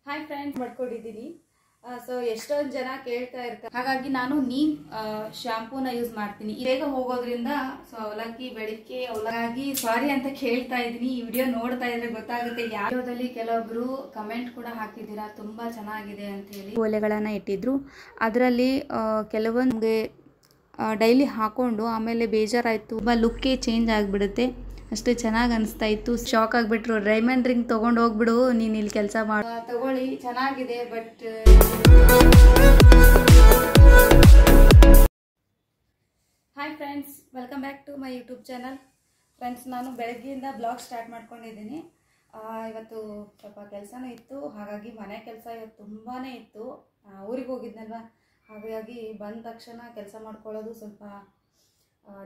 Hi friends, ಮಾಡ್ಕೊಂಡಿದ್ದೀನಿ. So ಎಷ್ಟೊಂದು ಜನ ಕೇಳ್ತಾ ಇರ್ತಾರೆ, ಹಾಗಾಗಿ ನಾನು ನೀಮ್ ಶಾಂಪೂನ ಯೂಸ್ ಮಾಡ್ತೀನಿ. ಬೇಗ ಹೋಗೋದ್ರಿಂದ ಸೊ ಅವಲಕ್ಕಿ ಬೆಳಿಗ್ಗೆ ಅವಲಕ್ಕಿ ಸಾರಿ ಅಂತ ಕೇಳ್ತಾ ಇದ್ದೀನಿ. ಈ ವಿಡಿಯೋ ನೋಡ್ತಾ ಇದ್ರೆ ಗೊತ್ತಾಗುತ್ತೆ. ವಿಡಿಯೋದಲ್ಲಿ ಕೆಲವೊಬ್ರು ಕಮೆಂಟ್ ಕೂಡ ಹಾಕಿದ್ದೀರಾ, ತುಂಬಾ ಚೆನ್ನಾಗಿದೆ ಅಂತ ಹೇಳಿ. ಒಲೆಗಳನ್ನ ಇಟ್ಟಿದ್ರು, ಅದರಲ್ಲಿ ಕೆಲವೊಂದು ಡೈಲಿ ಹಾಕೊಂಡು ಆಮೇಲೆ ಬೇಜಾರಾಯಿತು, ತುಂಬ ಲುಕ್ಕೇ ಚೇಂಜ್ ಆಗಿಬಿಡುತ್ತೆ. ಅಷ್ಟು ಚೆನ್ನಾಗಿ ಅನಿಸ್ತಾ ಇತ್ತು. ಶಾಕ್ ಆಗಿಬಿಟ್ರು, ಡೈಮಂಡ್ ರಿಂಗ್ ತೊಗೊಂಡು ಹೋಗ್ಬಿಡು, ನೀನು ಇಲ್ಲಿ ಕೆಲಸ ಮಾಡಿ ತಗೊಳ್ಳಿ, ಚೆನ್ನಾಗಿದೆ. But hi friends, welcome back to my YouTube channel. Friends, ನಾನು ಬೆಳಗ್ಗೆಯಿಂದ ಬ್ಲಾಗ್ ಸ್ಟಾರ್ಟ್ ಮಾಡ್ಕೊಂಡಿದ್ದೀನಿ. ಇವತ್ತು ಸ್ವಲ್ಪ ಕೆಲಸನೂ ಇತ್ತು, ಹಾಗಾಗಿ ಮನೆ ಕೆಲಸ ಇವತ್ತು ತುಂಬಾ ಇತ್ತು. ಊರಿಗೆ ಹೋಗಿದ್ನಲ್ವ, ಹಾಗಾಗಿ ಬಂದ ತಕ್ಷಣ ಕೆಲಸ ಮಾಡ್ಕೊಳ್ಳೋದು ಸ್ವಲ್ಪ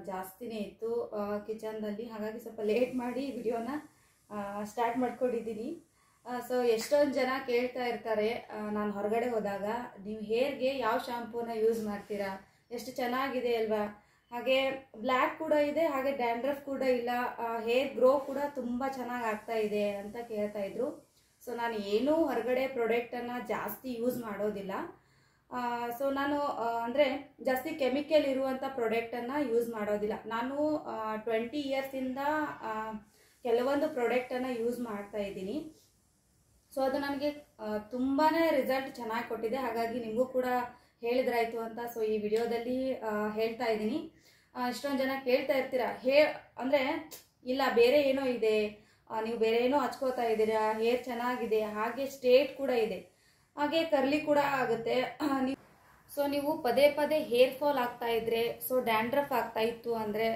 ಜಾಸ್ತಿನೇ ಇತ್ತು ಕಿಚನ್ದಲ್ಲಿ. ಹಾಗಾಗಿ ಸ್ವಲ್ಪ ಲೇಟ್ ಮಾಡಿ ವಿಡಿಯೋನ ಸ್ಟಾರ್ಟ್ ಮಾಡ್ಕೊಂಡಿದ್ದೀನಿ. ಸೊ ಎಷ್ಟೊಂದು ಜನ ಕೇಳ್ತಾ ಇರ್ತಾರೆ, ನಾನು ಹೊರಗಡೆ ಹೋದಾಗ ನೀವು ಹೇರ್ಗೆ ಯಾವ ಶಾಂಪೂನ ಯೂಸ್ ಮಾಡ್ತೀರಾ, ಎಷ್ಟು ಚೆನ್ನಾಗಿದೆ ಅಲ್ವಾ, ಹಾಗೆ ಬ್ಲ್ಯಾಕ್ ಕೂಡ ಇದೆ, ಹಾಗೆ ಡ್ಯಾಂಡ್ರಫ್ ಕೂಡ ಇಲ್ಲ, ಹೇರ್ ಗ್ರೋ ಕೂಡ ತುಂಬ ಚೆನ್ನಾಗಿ ಆಗ್ತಾ ಇದೆ ಅಂತ ಕೇಳ್ತಾ ಇದ್ರು. ಸೊ ನಾನು ಏನೂ ಹೊರಗಡೆ ಪ್ರಾಡಕ್ಟನ್ನು ಜಾಸ್ತಿ ಯೂಸ್ ಮಾಡೋದಿಲ್ಲ. ಸೊ ನಾನು ಅಂದರೆ ಜಾಸ್ತಿ ಕೆಮಿಕಲ್ ಇರುವಂಥ ಪ್ರಾಡಕ್ಟನ್ನು ಯೂಸ್ ಮಾಡೋದಿಲ್ಲ. ನಾನು 20 ಇಯರ್ಸಿಂದ ಕೆಲವೊಂದು ಪ್ರಾಡಕ್ಟನ್ನು ಯೂಸ್ ಮಾಡ್ತಾ ಇದ್ದೀನಿ. ಸೊ ಅದು ನನಗೆ ತುಂಬಾ ರಿಸಲ್ಟ್ ಚೆನ್ನಾಗಿ ಕೊಟ್ಟಿದೆ. ಹಾಗಾಗಿ ನಿಮಗೂ ಕೂಡ ಹೇಳಿದ್ರಾಯ್ತು ಅಂತ ಸೊ ಈ ವಿಡಿಯೋದಲ್ಲಿ ಹೇಳ್ತಾ ಇದ್ದೀನಿ. ಇಷ್ಟೊಂದು ಜನ ಕೇಳ್ತಾ ಇರ್ತೀರಾ, ಅಂದರೆ ಇಲ್ಲ ಬೇರೆ ಏನೋ ಇದೆ, ನೀವು ಬೇರೆ ಏನೋ ಹಚ್ಕೋತಾ ಇದ್ದೀರಾ, ಹೇರ್ ಚೆನ್ನಾಗಿದೆ, ಹಾಗೆ ಸ್ಟ್ರೇಟ್ ಕೂಡ ಇದೆ, ಹಾಗೆ ಕರ್ಲಿ ಕೂಡ ಆಗುತ್ತೆ. ಸೊ ನೀವು ಪದೇ ಪದೇ ಹೇರ್ ಫಾಲ್ ಆಗ್ತಾ ಇದ್ರೆ, ಸೊ ಡ್ಯಾಂಡ್ರಫ್ ಆಗ್ತಾ ಇತ್ತು ಅಂದರೆ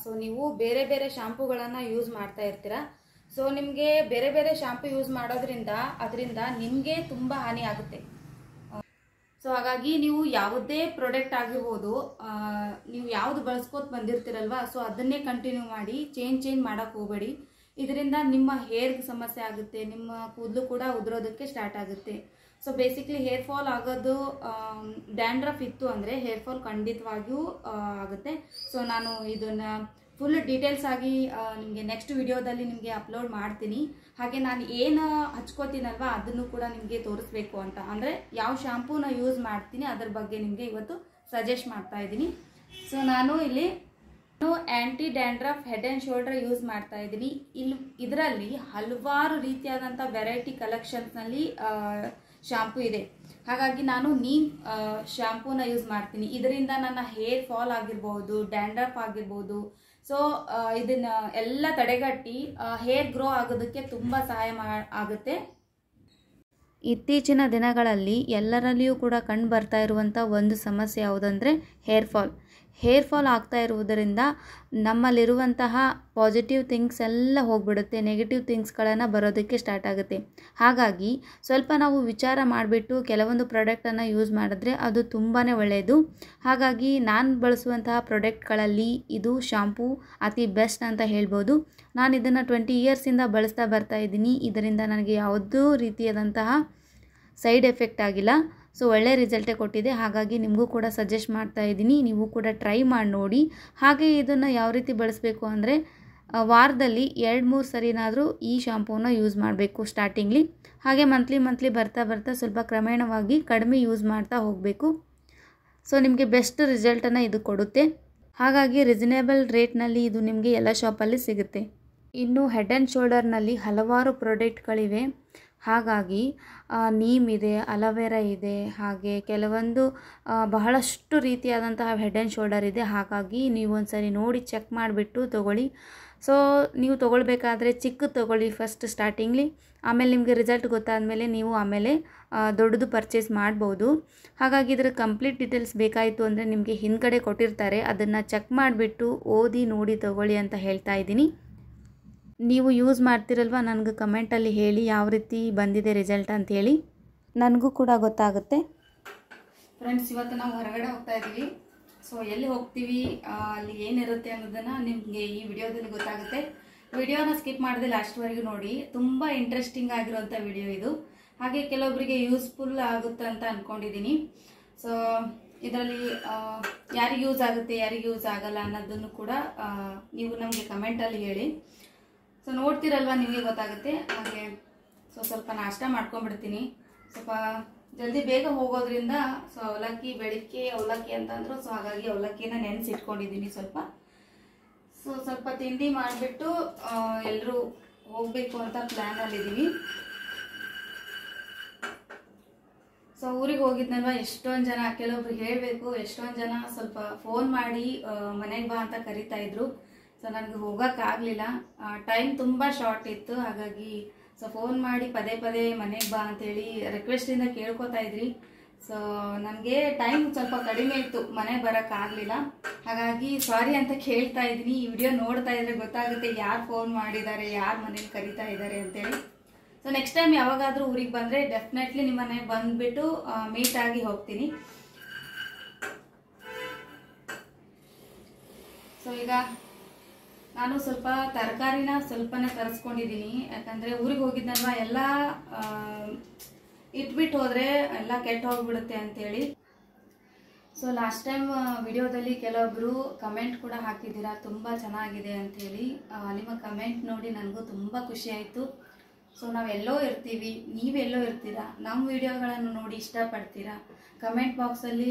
ಸೊ ನೀವು ಬೇರೆ ಬೇರೆ ಶಾಂಪೂಗಳನ್ನು ಯೂಸ್ ಮಾಡ್ತಾ ಇರ್ತೀರಾ. ಸೊ ನಿಮಗೆ ಬೇರೆ ಬೇರೆ ಶಾಂಪೂ ಯೂಸ್ ಮಾಡೋದ್ರಿಂದ ಅದರಿಂದ ನಿಮಗೆ ತುಂಬ ಹಾನಿ ಆಗುತ್ತೆ. ಸೊ ಹಾಗಾಗಿ ನೀವು ಯಾವುದೇ ಪ್ರಾಡಕ್ಟ್ ಆಗಿರ್ಬೋದು, ನೀವು ಯಾವುದು ಬಳಸ್ಕೋತ ಬಂದಿರ್ತೀರಲ್ವ, ಸೊ ಅದನ್ನೇ ಕಂಟಿನ್ಯೂ ಮಾಡಿ, ಚೇಂಜ್ ಮಾಡೋಕ್ಕೆ ಹೋಗಬೇಡಿ. ಇದರಿಂದ ನಿಮ್ಮ ಹೇರ್ಗೆ ಸಮಸ್ಯೆ ಆಗುತ್ತೆ, ನಿಮ್ಮ ಕೂದಲು ಕೂಡ ಉದುರೋದಕ್ಕೆ ಸ್ಟಾರ್ಟ್ ಆಗುತ್ತೆ. ಸೊ ಬೇಸಿಕ್ಲಿ ಹೇರ್ ಫಾಲ್ ಆಗೋದು, ಡ್ಯಾಂಡ್ರಫ್ ಇತ್ತು ಅಂದರೆ ಹೇರ್ ಫಾಲ್ ಖಂಡಿತವಾಗಿಯೂ ಆಗುತ್ತೆ. ಸೊ ನಾನು ಇದನ್ನು ಫುಲ್ ಡೀಟೇಲ್ಸ್ ಆಗಿ ನಿಮಗೆ ನೆಕ್ಸ್ಟ್ ವಿಡಿಯೋದಲ್ಲಿ ನಿಮಗೆ ಅಪ್ಲೋಡ್ ಮಾಡ್ತೀನಿ. ಹಾಗೆ ನಾನು ಏನು ಹಚ್ಕೋತೀನಲ್ವ ಅದನ್ನು ಕೂಡ ನಿಮಗೆ ತೋರಿಸ್ಬೇಕು ಅಂತ, ಅಂದರೆ ಯಾವ ಶಾಂಪೂನ ಯೂಸ್ ಮಾಡ್ತೀನಿ ಅದರ ಬಗ್ಗೆ ನಿಮಗೆ ಇವತ್ತು ಸಜೆಸ್ಟ್ ಮಾಡ್ತಾ ಇದ್ದೀನಿ. ಸೊ ನಾನು ಇಲ್ಲಿ anti dandruff head and shoulder use ಮಾಡ್ತಾ ಇದ್ದೀನಿ. ಇದರಲ್ಲಿ ಹಲವಾರು ರೀತಿಯಾದಂಥ ವೆರೈಟಿ ಕಲೆಕ್ಷನ್ಸ್ನಲ್ಲಿ ಶಾಂಪೂ ಇದೆ. ಹಾಗಾಗಿ ನಾನು ನೀಮ್ ಶಾಂಪೂನ ಯೂಸ್ ಮಾಡ್ತೀನಿ. ಇದರಿಂದ ನನ್ನ ಹೇರ್ ಫಾಲ್ ಆಗಿರ್ಬೋದು, ಡ್ಯಾಂಡ್ರಫ್ ಆಗಿರ್ಬೋದು, ಸೊ ಇದನ್ನ ಎಲ್ಲ ತಡೆಗಟ್ಟಿ ಹೇರ್ ಗ್ರೋ ಆಗೋದಕ್ಕೆ ತುಂಬ ಸಹಾಯ ಆಗುತ್ತೆ. ಇತ್ತೀಚಿನ ದಿನಗಳಲ್ಲಿ ಎಲ್ಲರಲ್ಲಿಯೂ ಕೂಡ ಕಂಡು ಬರ್ತಾ ಇರುವಂಥ ಒಂದು ಸಮಸ್ಯೆ ಯಾವುದಂದರೆ ಹೇರ್ ಫಾಲ್ ಆಗ್ತಾ ಇರುವುದರಿಂದ ನಮ್ಮಲ್ಲಿರುವಂತಹ ಪಾಸಿಟಿವ್ ಥಿಂಗ್ಸ್ ಎಲ್ಲ ಹೋಗ್ಬಿಡುತ್ತೆ, ನೆಗೆಟಿವ್ ಥಿಂಗ್ಸ್ಗಳನ್ನು ಬರೋದಕ್ಕೆ ಸ್ಟಾರ್ಟ್ ಆಗುತ್ತೆ. ಹಾಗಾಗಿ ಸ್ವಲ್ಪ ನಾವು ವಿಚಾರ ಮಾಡಿಬಿಟ್ಟು ಕೆಲವೊಂದು ಪ್ರಾಡಕ್ಟನ್ನು ಯೂಸ್ ಮಾಡಿದ್ರೆ ಅದು ತುಂಬಾ ಒಳ್ಳೆಯದು. ಹಾಗಾಗಿ ನಾನು ಬಳಸುವಂತಹ ಪ್ರಾಡಕ್ಟ್ಗಳಲ್ಲಿ ಇದು ಶಾಂಪೂ ಅತಿ ಬೆಸ್ಟ್ ಅಂತ ಹೇಳ್ಬೋದು. ನಾನು ಇದನ್ನು 20 ಇಯರ್ಸಿಂದ ಬಳಸ್ತಾ ಬರ್ತಾ ಇದ್ದೀನಿ. ಇದರಿಂದ ನನಗೆ ಯಾವುದೂ ರೀತಿಯಾದಂತಹ ಸೈಡ್ ಎಫೆಕ್ಟ್ ಆಗಿಲ್ಲ. ಸೊ ಒಳ್ಳೆ ರಿಸಲ್ಟೇ ಕೊಟ್ಟಿದೆ. ಹಾಗಾಗಿ ನಿಮಗೂ ಕೂಡ ಸಜೆಸ್ಟ್ ಮಾಡ್ತಾ ಇದ್ದೀನಿ, ನೀವು ಕೂಡ ಟ್ರೈ ಮಾಡಿ ನೋಡಿ. ಹಾಗೆ ಇದನ್ನು ಯಾವ ರೀತಿ ಬಳಸಬೇಕು ಅಂದರೆ ವಾರದಲ್ಲಿ 2-3 ಸರಿನಾದರೂ ಈ ಶಾಂಪೂನ ಯೂಸ್ ಮಾಡಬೇಕು ಸ್ಟಾರ್ಟಿಂಗ್ಲಿ. ಹಾಗೆ ಮಂತ್ಲಿ ಬರ್ತಾ ಸ್ವಲ್ಪ ಕ್ರಮೇಣವಾಗಿ ಕಡಿಮೆ ಯೂಸ್ ಮಾಡ್ತಾ ಹೋಗಬೇಕು. ಸೊ ನಿಮಗೆ ಬೆಸ್ಟ್ ರಿಸಲ್ಟನ್ನು ಇದು ಕೊಡುತ್ತೆ. ಹಾಗಾಗಿ ರೀಸನೇಬಲ್ ರೇಟ್ನಲ್ಲಿ ಇದು ನಿಮಗೆ ಎಲ್ಲ ಶಾಪಲ್ಲಿ ಸಿಗುತ್ತೆ. ಇನ್ನು ಹೆಡ್ ಆ್ಯಂಡ್ ಶೋಲ್ಡರ್ನಲ್ಲಿ ಹಲವಾರು ಪ್ರಾಡಕ್ಟ್ಗಳಿವೆ. ಹಾಗಾಗಿ ನೀಮ್ ಇದೆ, ಅಲೋವೆರಾ ಇದೆ, ಹಾಗೆ ಕೆಲವೊಂದು ಬಹಳಷ್ಟು ರೀತಿಯಾದಂತಹ ಹೆಡ್ ಆ್ಯಂಡ್ ಶೋಲ್ಡರ್ ಇದೆ. ಹಾಗಾಗಿ ನೀವು ಒಂದ್ಸರಿ ನೋಡಿ ಚೆಕ್ ಮಾಡಿಬಿಟ್ಟು ತೊಗೊಳ್ಳಿ. ಸೊ ನೀವು ತೊಗೊಳ್ಬೇಕಾದ್ರೆ ಚಿಕ್ಕದು ತೊಗೊಳ್ಳಿ ಫಸ್ಟ್ ಸ್ಟಾರ್ಟಿಂಗ್ಲಿ. ಆಮೇಲೆ ನಿಮಗೆ ರಿಸಲ್ಟ್ ಗೊತ್ತಾದಮೇಲೆ ನೀವು ಆಮೇಲೆ ದೊಡ್ಡದು ಪರ್ಚೇಸ್ ಮಾಡ್ಬೋದು. ಹಾಗಾಗಿ ಇದರ ಕಂಪ್ಲೀಟ್ ಡೀಟೇಲ್ಸ್ ಬೇಕಾಯಿತು ಅಂದರೆ ನಿಮಗೆ ಹಿಂದ್ಗಡೆ ಕೊಟ್ಟಿರ್ತಾರೆ, ಅದನ್ನು ಚೆಕ್ ಮಾಡಿಬಿಟ್ಟು ಓದಿ ನೋಡಿ ತೊಗೊಳ್ಳಿ ಅಂತ ಹೇಳ್ತಾ ಇದ್ದೀನಿ. ನೀವು ಯೂಸ್ ಮಾಡ್ತಿರಲ್ವ, ನನಗೆ ಕಮೆಂಟಲ್ಲಿ ಹೇಳಿ ಯಾವ ರೀತಿ ಬಂದಿದೆ ರಿಸಲ್ಟ್ ಅಂತೇಳಿ, ನನಗೂ ಕೂಡ ಗೊತ್ತಾಗುತ್ತೆ. ಫ್ರೆಂಡ್ಸ್, ಇವತ್ತು ನಾವು ಹೊರಗಡೆ ಹೋಗ್ತಾ ಇದ್ದೀವಿ. ಸೊ ಎಲ್ಲಿ ಹೋಗ್ತೀವಿ, ಅಲ್ಲಿ ಏನಿರುತ್ತೆ ಅನ್ನೋದನ್ನು ನಿಮಗೆ ಈ ವಿಡಿಯೋದಲ್ಲಿ ಗೊತ್ತಾಗುತ್ತೆ. ವಿಡಿಯೋನ ಸ್ಕಿಪ್ ಮಾಡದೆ ಲಾಸ್ಟ್ವರೆಗೂ ನೋಡಿ, ತುಂಬ ಇಂಟ್ರೆಸ್ಟಿಂಗ್ ಆಗಿರುವಂಥ ವಿಡಿಯೋ ಇದು. ಹಾಗೆ ಕೆಲವೊಬ್ಬರಿಗೆ ಯೂಸ್ಫುಲ್ ಆಗುತ್ತೆ ಅಂತ ಅಂದ್ಕೊಂಡಿದ್ದೀನಿ. ಸೊ ಇದರಲ್ಲಿ ಯಾರಿಗೆ ಯೂಸ್ ಆಗುತ್ತೆ, ಯಾರಿಗೆ ಯೂಸ್ ಆಗಲ್ಲ ಅನ್ನೋದನ್ನು ಕೂಡ ನೀವು ನಮಗೆ ಕಮೆಂಟಲ್ಲಿ ಹೇಳಿ. ಸೊ ನೋಡ್ತಿರಲ್ವ, ನಿಮಗೆ ಗೊತ್ತಾಗುತ್ತೆ. ಹಾಗೆ ಸೊ ಸ್ವಲ್ಪ ನಾಷ್ಟ ಮಾಡ್ಕೊಂಡ್ಬಿಡ್ತೀನಿ. ಸ್ವಲ್ಪ ಜಲ್ದಿ ಬೇಗ ಹೋಗೋದ್ರಿಂದ ಸೊ ಅವಲಕ್ಕಿ ಬೆಳಿಗ್ಗೆ ಅವಲಕ್ಕಿ ಅಂತಂದ್ರು. ಸೊ ಹಾಗಾಗಿ ಅವಲಕ್ಕಿನ ನೆನೆಸಿಟ್ಕೊಂಡಿದ್ದೀನಿ ಸ್ವಲ್ಪ ತಿಂಡಿ ಮಾಡಿಬಿಟ್ಟು ಎಲ್ಲರೂ ಹೋಗಬೇಕು ಅಂತ ಪ್ಲ್ಯಾನಲ್ಲಿದ್ದೀವಿ. ಸೊ ಊರಿಗೆ ಹೋಗಿದ್ನಲ್ವ, ಎಷ್ಟೊಂದು ಜನ ಕೆಲವೊಬ್ರು ಹೇಳಬೇಕು, ಎಷ್ಟೊಂದು ಜನ ಸ್ವಲ್ಪ ಫೋನ್ ಮಾಡಿ ಮನೆಗೆ ಬಾ ಅಂತ ಕರಿತಾ ಇದ್ರು. ಸೊ ನನಗೆ ಹೋಗೋಕ್ಕಾಗಲಿಲ್ಲ, ಟೈಮ್ ತುಂಬ ಶಾರ್ಟ್ ಇತ್ತು. ಹಾಗಾಗಿ ಸೊ ಫೋನ್ ಮಾಡಿ ಪದೇ ಪದೇ ಮನೆಗೆ ಬಾ ಅಂತೇಳಿ ರಿಕ್ವೆಸ್ಟಿಂದ ಕೇಳ್ಕೊತಾ ಇದ್ರಿ. ಸೊ ನನಗೆ ಟೈಮ್ ಸ್ವಲ್ಪ ಕಡಿಮೆ ಇತ್ತು, ಮನೆಗೆ ಬರೋಕ್ಕಾಗಲಿಲ್ಲ. ಹಾಗಾಗಿ ಸಾರಿ ಅಂತ ಕೇಳ್ತಾ ಇದ್ದೀನಿ. ಈ ವಿಡಿಯೋ ನೋಡ್ತಾ ಇದ್ರೆ ಗೊತ್ತಾಗುತ್ತೆ ಯಾರು ಫೋನ್ ಮಾಡಿದ್ದಾರೆ, ಯಾರು ಮನೇಲಿ ಕರಿತಾ ಇದ್ದಾರೆ ಅಂತೇಳಿ. ಸೊ ನೆಕ್ಸ್ಟ್ ಟೈಮ್ ಯಾವಾಗಾದರೂ ಊರಿಗೆ ಬಂದರೆ ಡೆಫಿನೆಟ್ಲಿ ನಿಮ್ಮ ಮನೆಗೆ ಬಂದುಬಿಟ್ಟು ಮೀಟ್ ಆಗಿ ಹೋಗ್ತೀನಿ. ಸೊ ಈಗ ನಾನು ಸ್ವಲ್ಪ ತರಕಾರಿನ ಸ್ವಲ್ಪನೇ ತರಿಸ್ಕೊಂಡಿದ್ದೀನಿ. ಯಾಕಂದರೆ ಊರಿಗೆ ಹೋಗಿದ್ದಲ್ವ, ಎಲ್ಲ ಇಟ್ಬಿಟ್ಟು ಹೋದರೆ ಎಲ್ಲ ಕೆಟ್ಟು ಹೋಗ್ಬಿಡುತ್ತೆ ಅಂತೇಳಿ. ಸೊ ಲಾಸ್ಟ್ ಟೈಮ್ ವಿಡಿಯೋದಲ್ಲಿ ಕೆಲವೊಬ್ಬರು ಕಮೆಂಟ್ ಕೂಡ ಹಾಕಿದ್ದೀರಾ, ತುಂಬ ಚೆನ್ನಾಗಿದೆ ಅಂಥೇಳಿ. ನಿಮ್ಮ ಕಮೆಂಟ್ ನೋಡಿ ನನಗೂ ತುಂಬ ಖುಷಿ ಆಯಿತು. ಸೊ ನಾವೆಲ್ಲೋ ಇರ್ತೀವಿ, ನೀವೆಲ್ಲೋ ಇರ್ತೀರಾ, ನಮ್ಮ ವಿಡಿಯೋಗಳನ್ನು ನೋಡಿ ಇಷ್ಟಪಡ್ತೀರಾ, ಕಮೆಂಟ್ ಬಾಕ್ಸಲ್ಲಿ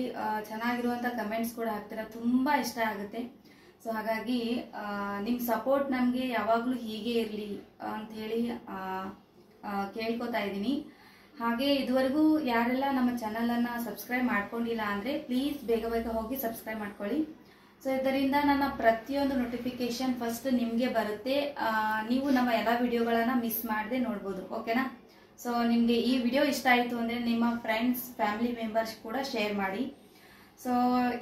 ಚೆನ್ನಾಗಿರುವಂಥ ಕಮೆಂಟ್ಸ್ ಕೂಡ ಹಾಕ್ತೀರಾ, ತುಂಬ ಇಷ್ಟ ಆಗುತ್ತೆ. ಸೊ ಹಾಗಾಗಿ ನಿಮ್ಮ ಸಪೋರ್ಟ್ ನಮಗೆ ಯಾವಾಗಲೂ ಹೀಗೆ ಇರಲಿ ಅಂಥೇಳಿ ಕೇಳ್ಕೊತಾ ಇದ್ದೀನಿ. ಹಾಗೆ ಇದುವರೆಗೂ ಯಾರೆಲ್ಲ ನಮ್ಮ ಚಾನಲನ್ನು ಸಬ್ಸ್ಕ್ರೈಬ್ ಮಾಡ್ಕೊಂಡಿಲ್ಲ ಅಂದರೆ ಪ್ಲೀಸ್ ಬೇಗ ಬೇಗ ಹೋಗಿ ಸಬ್ಸ್ಕ್ರೈಬ್ ಮಾಡ್ಕೊಳ್ಳಿ. ಸೊ ಇದರಿಂದ ನನ್ನ ಪ್ರತಿಯೊಂದು ನೋಟಿಫಿಕೇಶನ್ ಫಸ್ಟ್ ನಿಮಗೆ ಬರುತ್ತೆ. ನೀವು ನಮ್ಮ ಎಲ್ಲ ವಿಡಿಯೋಗಳನ್ನು ಮಿಸ್ ಮಾಡದೆ ನೋಡ್ಬೋದು, ಓಕೆನಾ? ಸೊ ನಿಮಗೆ ಈ ವಿಡಿಯೋ ಇಷ್ಟ ಆಯಿತು ಅಂದರೆ ನಿಮ್ಮ ಫ್ರೆಂಡ್ಸ್, ಫ್ಯಾಮಿಲಿ ಮೆಂಬರ್ಸ್ ಕೂಡ ಶೇರ್ ಮಾಡಿ. ಸೊ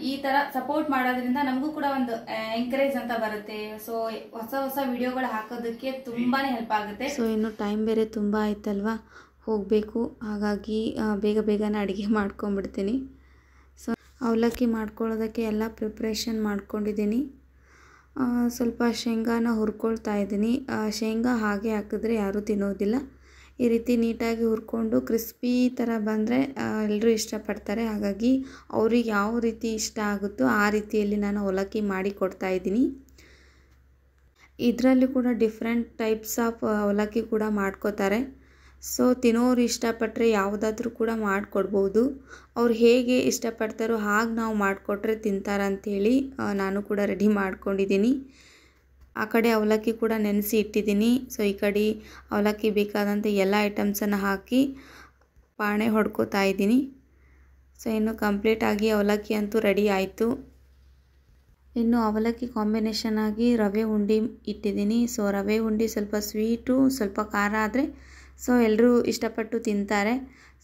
ಈ ಥರ ಸಪೋರ್ಟ್ ಮಾಡೋದ್ರಿಂದ ನಮಗೂ ಕೂಡ ಒಂದು ಎಂಕರೇಜ್ ಅಂತ ಬರುತ್ತೆ. ಸೊ ಹೊಸ ಹೊಸ ವಿಡಿಯೋಗಳು ಹಾಕೋದಕ್ಕೆ ತುಂಬಾ ಹೆಲ್ಪ್ ಆಗುತ್ತೆ. ಸೊ ಇನ್ನು ಟೈಮ್ ಬೇರೆ ತುಂಬ ಆಯ್ತಲ್ವಾ, ಹೋಗಬೇಕು. ಹಾಗಾಗಿ ಬೇಗ ಬೇಗನೆ ಅಡುಗೆ ಮಾಡ್ಕೊಂಬಿಡ್ತೀನಿ. ಸೊ ಅವಲಕ್ಕಿ ಮಾಡ್ಕೊಳ್ಳೋದಕ್ಕೆ ಎಲ್ಲ ಪ್ರಿಪ್ರೇಷನ್ ಮಾಡ್ಕೊಂಡಿದ್ದೀನಿ. ಸ್ವಲ್ಪ ಶೇಂಗಾನ ಹುರ್ಕೊಳ್ತಾ ಇದ್ದೀನಿ. ಶೇಂಗಾ ಹಾಗೆ ಹಾಕಿದ್ರೆ ಯಾರೂ ತಿನ್ನೋದಿಲ್ಲ. ಈ ರೀತಿ ನೀಟಾಗಿ ಹುರ್ಕೊಂಡು ಕ್ರಿಸ್ಪಿ ಥರ ಬಂದರೆ ಎಲ್ಲರೂ ಇಷ್ಟಪಡ್ತಾರೆ. ಹಾಗಾಗಿ ಅವ್ರಿಗೆ ಯಾವ ರೀತಿ ಇಷ್ಟ ಆಗುತ್ತೋ ಆ ರೀತಿಯಲ್ಲಿ ನಾನು ಅವಲಕ್ಕಿ ಮಾಡಿ ಕೊಡ್ತಾಯಿದ್ದೀನಿ. ಇದರಲ್ಲಿ ಕೂಡ ಡಿಫ್ರೆಂಟ್ ಟೈಪ್ಸ್ ಆಫ್ ಅವಲಕ್ಕಿ ಕೂಡ ಮಾಡ್ಕೋತಾರೆ. ಸೊ ತಿನ್ನೋರು ಇಷ್ಟಪಟ್ಟರೆ ಯಾವುದಾದ್ರೂ ಕೂಡ ಮಾಡಿಕೊಡ್ಬೋದು. ಅವ್ರು ಹೇಗೆ ಇಷ್ಟಪಡ್ತಾರೋ ಹಾಗೆ ನಾವು ಮಾಡಿಕೊಟ್ರೆ ತಿಂತಾರಂಥೇಳಿ ನಾನು ಕೂಡ ರೆಡಿ ಮಾಡ್ಕೊಂಡಿದ್ದೀನಿ. ಆ ಕಡೆ ಅವಲಕ್ಕಿ ಕೂಡ ನೆನೆಸಿ ಇಟ್ಟಿದ್ದೀನಿ. ಸೊ ಈ ಕಡೆ ಅವಲಕ್ಕಿ ಬೇಕಾದಂಥ ಎಲ್ಲ ಐಟಮ್ಸನ್ನು ಹಾಕಿ ಪಾಣೆ ಹೊಡ್ಕೋತಾ ಇದ್ದೀನಿ. ಸೊ ಇನ್ನು ಕಂಪ್ಲೀಟಾಗಿ ಅವಲಕ್ಕಿ ಅಂತೂ ರೆಡಿ ಆಯಿತು. ಇನ್ನು ಅವಲಕ್ಕಿ ಕಾಂಬಿನೇಷನ್ ಆಗಿ ರವೆ ಉಂಡೆ ಇಟ್ಟಿದ್ದೀನಿ. ಸೊ ರವೆ ಉಂಡೆ ಸ್ವಲ್ಪ ಸ್ವೀಟು, ಸ್ವಲ್ಪ ಖಾರ ಆದರೆ ಸೊ ಎಲ್ಲರೂ ಇಷ್ಟಪಟ್ಟು ತಿಂತಾರೆ.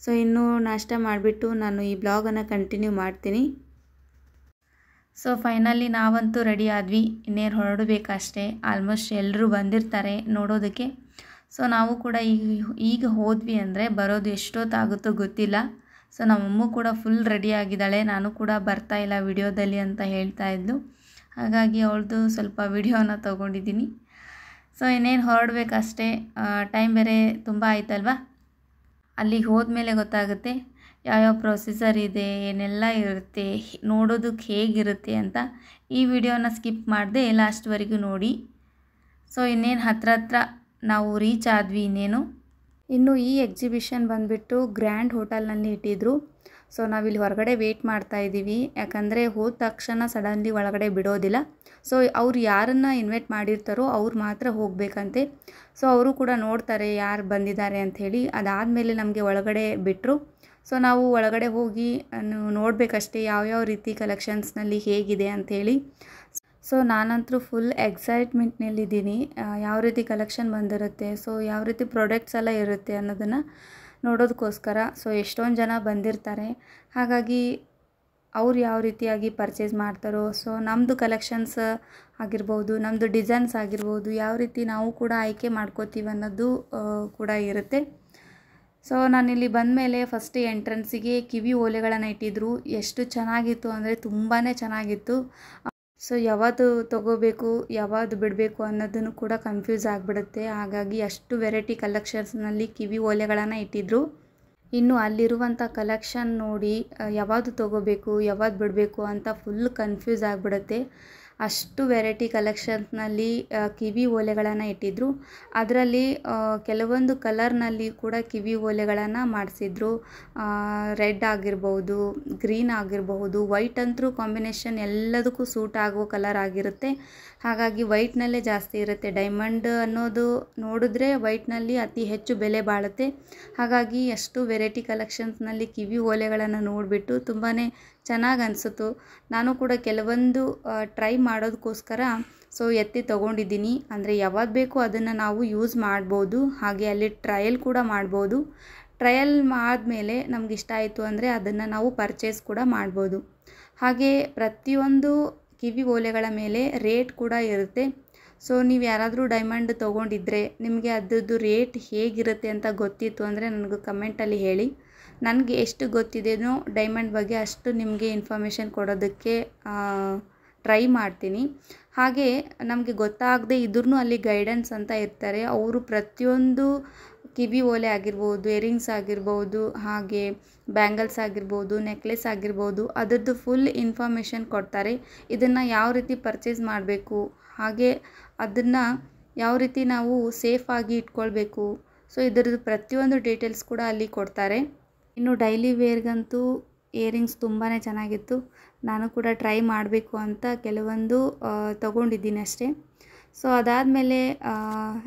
ಸೊ ಇನ್ನು ನಾಷ್ಟ ಮಾಡಿಬಿಟ್ಟು ನಾನು ಈ ಬ್ಲಾಗನ್ನು ಕಂಟಿನ್ಯೂ ಮಾಡ್ತೀನಿ. ಸೊ ಫೈನಲಿ ನಾವಂತೂ ರೆಡಿ ಆದ್ವಿ, ಇನ್ನೇನು ಹೊರಡಬೇಕಷ್ಟೇ. ಆಲ್ಮೋಸ್ಟ್ ಎಲ್ಲರೂ ಬಂದಿರ್ತಾರೆ ನೋಡೋದಕ್ಕೆ. ಸೊ ನಾವು ಕೂಡ ಈಗ ಹೋದ್ವಿ ಅಂದರೆ ಬರೋದು ಎಷ್ಟೊತ್ತಾಗುತ್ತೋ ಗೊತ್ತಿಲ್ಲ. ಸೊ ನಮ್ಮಮ್ಮ ಕೂಡ ಫುಲ್ ರೆಡಿ ಆಗಿದ್ದಾಳೆ, ನಾನು ಕೂಡ ಬರ್ತಾ ಇಲ್ಲ ವಿಡಿಯೋದಲ್ಲಿ ಅಂತ ಹೇಳ್ತಾ ಇದ್ಲು. ಹಾಗಾಗಿ ಅವಳದು ಸ್ವಲ್ಪ ವಿಡಿಯೋನ ತೊಗೊಂಡಿದ್ದೀನಿ. ಸೊ ಇನ್ನೇನು ಹೊರಡಬೇಕಷ್ಟೇ. ಟೈಮ್ ಬೇರೆ ತುಂಬ ಆಯ್ತಲ್ವ. ಅಲ್ಲಿಗೆ ಹೋದ್ಮೇಲೆ ಗೊತ್ತಾಗುತ್ತೆ ಯಾವ್ಯಾವ ಪ್ರೊಸೀಜರ್ ಇದೆ, ಏನೆಲ್ಲ ಇರುತ್ತೆ, ನೋಡೋದಕ್ಕೆ ಹೇಗಿರುತ್ತೆ ಅಂತ. ಈ ವಿಡಿಯೋನ ಸ್ಕಿಪ್ ಮಾಡದೆ ಲಾಸ್ಟ್ವರೆಗೂ ನೋಡಿ. ಸೊ ಇನ್ನೇನು ಹತ್ರ ನಾವು ರೀಚ್ ಆದ್ವಿ. ಇನ್ನು ಈ ಎಕ್ಸಿಬಿಷನ್ ಬಂದುಬಿಟ್ಟು ಗ್ರ್ಯಾಂಡ್ ಹೋಟೆಲ್ನಲ್ಲಿ ಇಟ್ಟಿದ್ರು. ಸೊ ನಾವಿಲ್ಲಿ ಹೊರಗಡೆ ವೇಟ್ ಮಾಡ್ತಾ ಇದ್ದೀವಿ. ಯಾಕಂದರೆ ಹೋದ ತಕ್ಷಣ ಸಡನ್ಲಿ ಒಳಗಡೆ ಬಿಡೋದಿಲ್ಲ. ಸೊ ಅವ್ರು ಯಾರನ್ನು ಇನ್ವೈಟ್ ಮಾಡಿರ್ತಾರೋ ಅವ್ರು ಮಾತ್ರ ಹೋಗಬೇಕಂತೆ. ಸೊ ಅವರು ಕೂಡ ನೋಡ್ತಾರೆ ಯಾರು ಬಂದಿದ್ದಾರೆ ಅಂಥೇಳಿ. ಅದಾದಮೇಲೆ ನಮಗೆ ಒಳಗಡೆ ಬಿಟ್ಟರು. ಸೊ ನಾವು ಒಳಗಡೆ ಹೋಗಿ ನೋಡಬೇಕಷ್ಟೇ ಯಾವ್ಯಾವ ರೀತಿ ಕಲೆಕ್ಷನ್ಸ್ನಲ್ಲಿ ಹೇಗಿದೆ ಅಂಥೇಳಿ. ಸೊ ನಾನಂತೂ ಫುಲ್ ಎಕ್ಸೈಟ್ಮೆಂಟ್ನಲ್ಲಿದ್ದೀನಿ, ಯಾವ ರೀತಿ ಕಲೆಕ್ಷನ್ ಬಂದಿರುತ್ತೆ, ಸೊ ಯಾವ ರೀತಿ ಪ್ರಾಡಕ್ಟ್ಸ್ ಎಲ್ಲ ಇರುತ್ತೆ ಅನ್ನೋದನ್ನು ನೋಡೋದಕ್ಕೋಸ್ಕರ. ಸೊ ಎಷ್ಟೊಂದು ಜನ ಬಂದಿರ್ತಾರೆ. ಹಾಗಾಗಿ ಅವ್ರು ಯಾವ ರೀತಿಯಾಗಿ ಪರ್ಚೇಸ್ ಮಾಡ್ತಾರೋ, ಸೊ ನಮ್ಮದು ಕಲೆಕ್ಷನ್ಸ್ ಆಗಿರ್ಬೋದು, ನಮ್ಮದು ಡಿಸೈನ್ಸ್ ಆಗಿರ್ಬೋದು, ಯಾವ ರೀತಿ ನಾವು ಕೂಡ ಆಯ್ಕೆ ಮಾಡ್ಕೋತೀವಿ ಅನ್ನೋದು ಕೂಡ ಇರುತ್ತೆ. ಸೊ ನಾನಿಲ್ಲಿ ಬಂದಮೇಲೆ ಫಸ್ಟ್ ಎಂಟ್ರೆನ್ಸಿಗೆ ಕಿವಿ ಓಲೆಗಳನ್ನು ಇಟ್ಟಿದ್ರು. ಎಷ್ಟು ಚೆನ್ನಾಗಿತ್ತು ಅಂದರೆ ತುಂಬಾ ಚೆನ್ನಾಗಿತ್ತು. ಸೊ ಯಾವುದು ತೊಗೋಬೇಕು, ಯಾವುದು ಬಿಡಬೇಕು ಅನ್ನೋದನ್ನು ಕೂಡ ಕನ್ಫ್ಯೂಸ್ ಆಗಿಬಿಡುತ್ತೆ. ಹಾಗಾಗಿ ಅಷ್ಟು ವೆರೈಟಿ ಕಲೆಕ್ಷನ್ಸ್ನಲ್ಲಿ ಕಿವಿ ಓಲೆಗಳನ್ನು ಇಟ್ಟಿದ್ರು. ಇನ್ನು ಅಲ್ಲಿರುವಂಥ ಕಲೆಕ್ಷನ್ ನೋಡಿ ಯಾವುದು ತೊಗೋಬೇಕು, ಯಾವುದು ಬಿಡಬೇಕು ಅಂತ ಫುಲ್ ಕನ್ಫ್ಯೂಸ್ ಆಗಿಬಿಡುತ್ತೆ. ಅಷ್ಟು ವೆರೈಟಿ ಕಲೆಕ್ಷನ್ಸ್ನಲ್ಲಿ ಕಿವಿ ಓಲೆಗಳನ್ನು ಇಟ್ಟಿದ್ದರು. ಅದರಲ್ಲಿ ಕೆಲವೊಂದು ಕಲರ್ನಲ್ಲಿ ಕೂಡ ಕಿವಿ ಓಲೆಗಳನ್ನು ಮಾಡಿಸಿದ್ರು. ರೆಡ್ ಆಗಿರ್ಬೋದು, ಗ್ರೀನ್ ಆಗಿರಬಹುದು, ವೈಟ್ ಅಂತೂ ಕಾಂಬಿನೇಷನ್ ಎಲ್ಲದಕ್ಕೂ ಸೂಟ್ ಆಗುವ ಕಲರ್ ಆಗಿರುತ್ತೆ. ಹಾಗಾಗಿ ವೈಟ್ನಲ್ಲೇ ಜಾಸ್ತಿ ಇರುತ್ತೆ. ಡೈಮಂಡ್ ಅನ್ನೋದು ನೋಡಿದ್ರೆ ವೈಟ್ನಲ್ಲಿ ಅತಿ ಹೆಚ್ಚು ಬೆಲೆ ಬಾಳುತ್ತೆ. ಹಾಗಾಗಿ ಅಷ್ಟು ವೆರೈಟಿ ಕಲೆಕ್ಷನ್ಸ್ನಲ್ಲಿ ಕಿವಿ ಓಲೆಗಳನ್ನು ನೋಡಿಬಿಟ್ಟು ತುಂಬಾ ಚೆನ್ನಾಗಿ ಅನಿಸಿತು. ನಾನು ಕೂಡ ಕೆಲವೊಂದು ಟ್ರೈ ಮಾಡೋದಕ್ಕೋಸ್ಕರ ಎತ್ತಿ ತೊಗೊಂಡಿದ್ದೀನಿ. ಅಂದರೆ ಯಾವಾಗ ಬೇಕೋ ಅದನ್ನು ನಾವು ಯೂಸ್ ಮಾಡ್ಬೋದು. ಹಾಗೆ ಅಲ್ಲಿ ಟ್ರಯಲ್ ಕೂಡ ಮಾಡ್ಬೋದು. ಟ್ರಯಲ್ ಆದಮೇಲೆ ನಮ್ಗೆ ಇಷ್ಟ ಆಯಿತು ಅಂದರೆ ಅದನ್ನು ನಾವು ಪರ್ಚೇಸ್ ಕೂಡ ಮಾಡ್ಬೋದು. ಹಾಗೆ ಪ್ರತಿಯೊಂದು ಕಿವಿ ಓಲೆಗಳ ಮೇಲೆ ರೇಟ್ ಕೂಡ ಇರುತ್ತೆ. ನೀವು ಯಾರಾದರೂ ಡೈಮಂಡ್ ತೊಗೊಂಡಿದ್ರೆ ನಿಮಗೆ ಅದರದ್ದು ರೇಟ್ ಹೇಗಿರುತ್ತೆ ಅಂತ ಗೊತ್ತಿತ್ತು ಅಂದರೆ ನನಗೆ ಕಮೆಂಟಲ್ಲಿ ಹೇಳಿ. ನನಗೆ ಎಷ್ಟು ಗೊತ್ತಿದೆಯೋ ಡೈಮಂಡ್ ಬಗ್ಗೆ ಅಷ್ಟು ನಿಮಗೆ ಇನ್ಫಾರ್ಮೇಷನ್ ಕೊಡೋದಕ್ಕೆ ಟ್ರೈ ಮಾಡ್ತೀನಿ. ಹಾಗೆ ನಮಗೆ ಗೊತ್ತಾಗದೆ ಇದ್ರೂ ಅಲ್ಲಿ ಗೈಡೆನ್ಸ್ ಅಂತ ಇರ್ತಾರೆ. ಅವರು ಪ್ರತಿಯೊಂದು ಕಿವಿ ಓಲೆ ಆಗಿರ್ಬೋದು, ಇಯರಿಂಗ್ಸ್ ಆಗಿರ್ಬೋದು, ಹಾಗೆ ಬ್ಯಾಂಗಲ್ಸ್ ಆಗಿರ್ಬೋದು, ನೆಕ್ಲೆಸ್ ಆಗಿರ್ಬೋದು, ಅದರದ್ದು ಫುಲ್ ಇನ್ಫಾರ್ಮೇಷನ್ ಕೊಡ್ತಾರೆ. ಇದನ್ನು ಯಾವ ರೀತಿ ಪರ್ಚೇಸ್ ಮಾಡಬೇಕು, ಹಾಗೆ ಅದನ್ನು ಯಾವ ರೀತಿ ನಾವು ಸೇಫಾಗಿ ಇಟ್ಕೊಳ್ಬೇಕು, ಇದರದ್ದು ಪ್ರತಿಯೊಂದು ಡೀಟೇಲ್ಸ್ ಕೂಡ ಅಲ್ಲಿ ಕೊಡ್ತಾರೆ. ಇನ್ನು ಡೈಲಿ ವೇರ್ಗಂತೂ ಇಯರಿಂಗ್ಸ್ ತುಂಬಾ ಚೆನ್ನಾಗಿತ್ತು. ನಾನು ಕೂಡ ಟ್ರೈ ಮಾಡಬೇಕು ಅಂತ ಕೆಲವೊಂದು ತೊಗೊಂಡಿದ್ದೀನಿ ಅಷ್ಟೇ. ಅದಾದಮೇಲೆ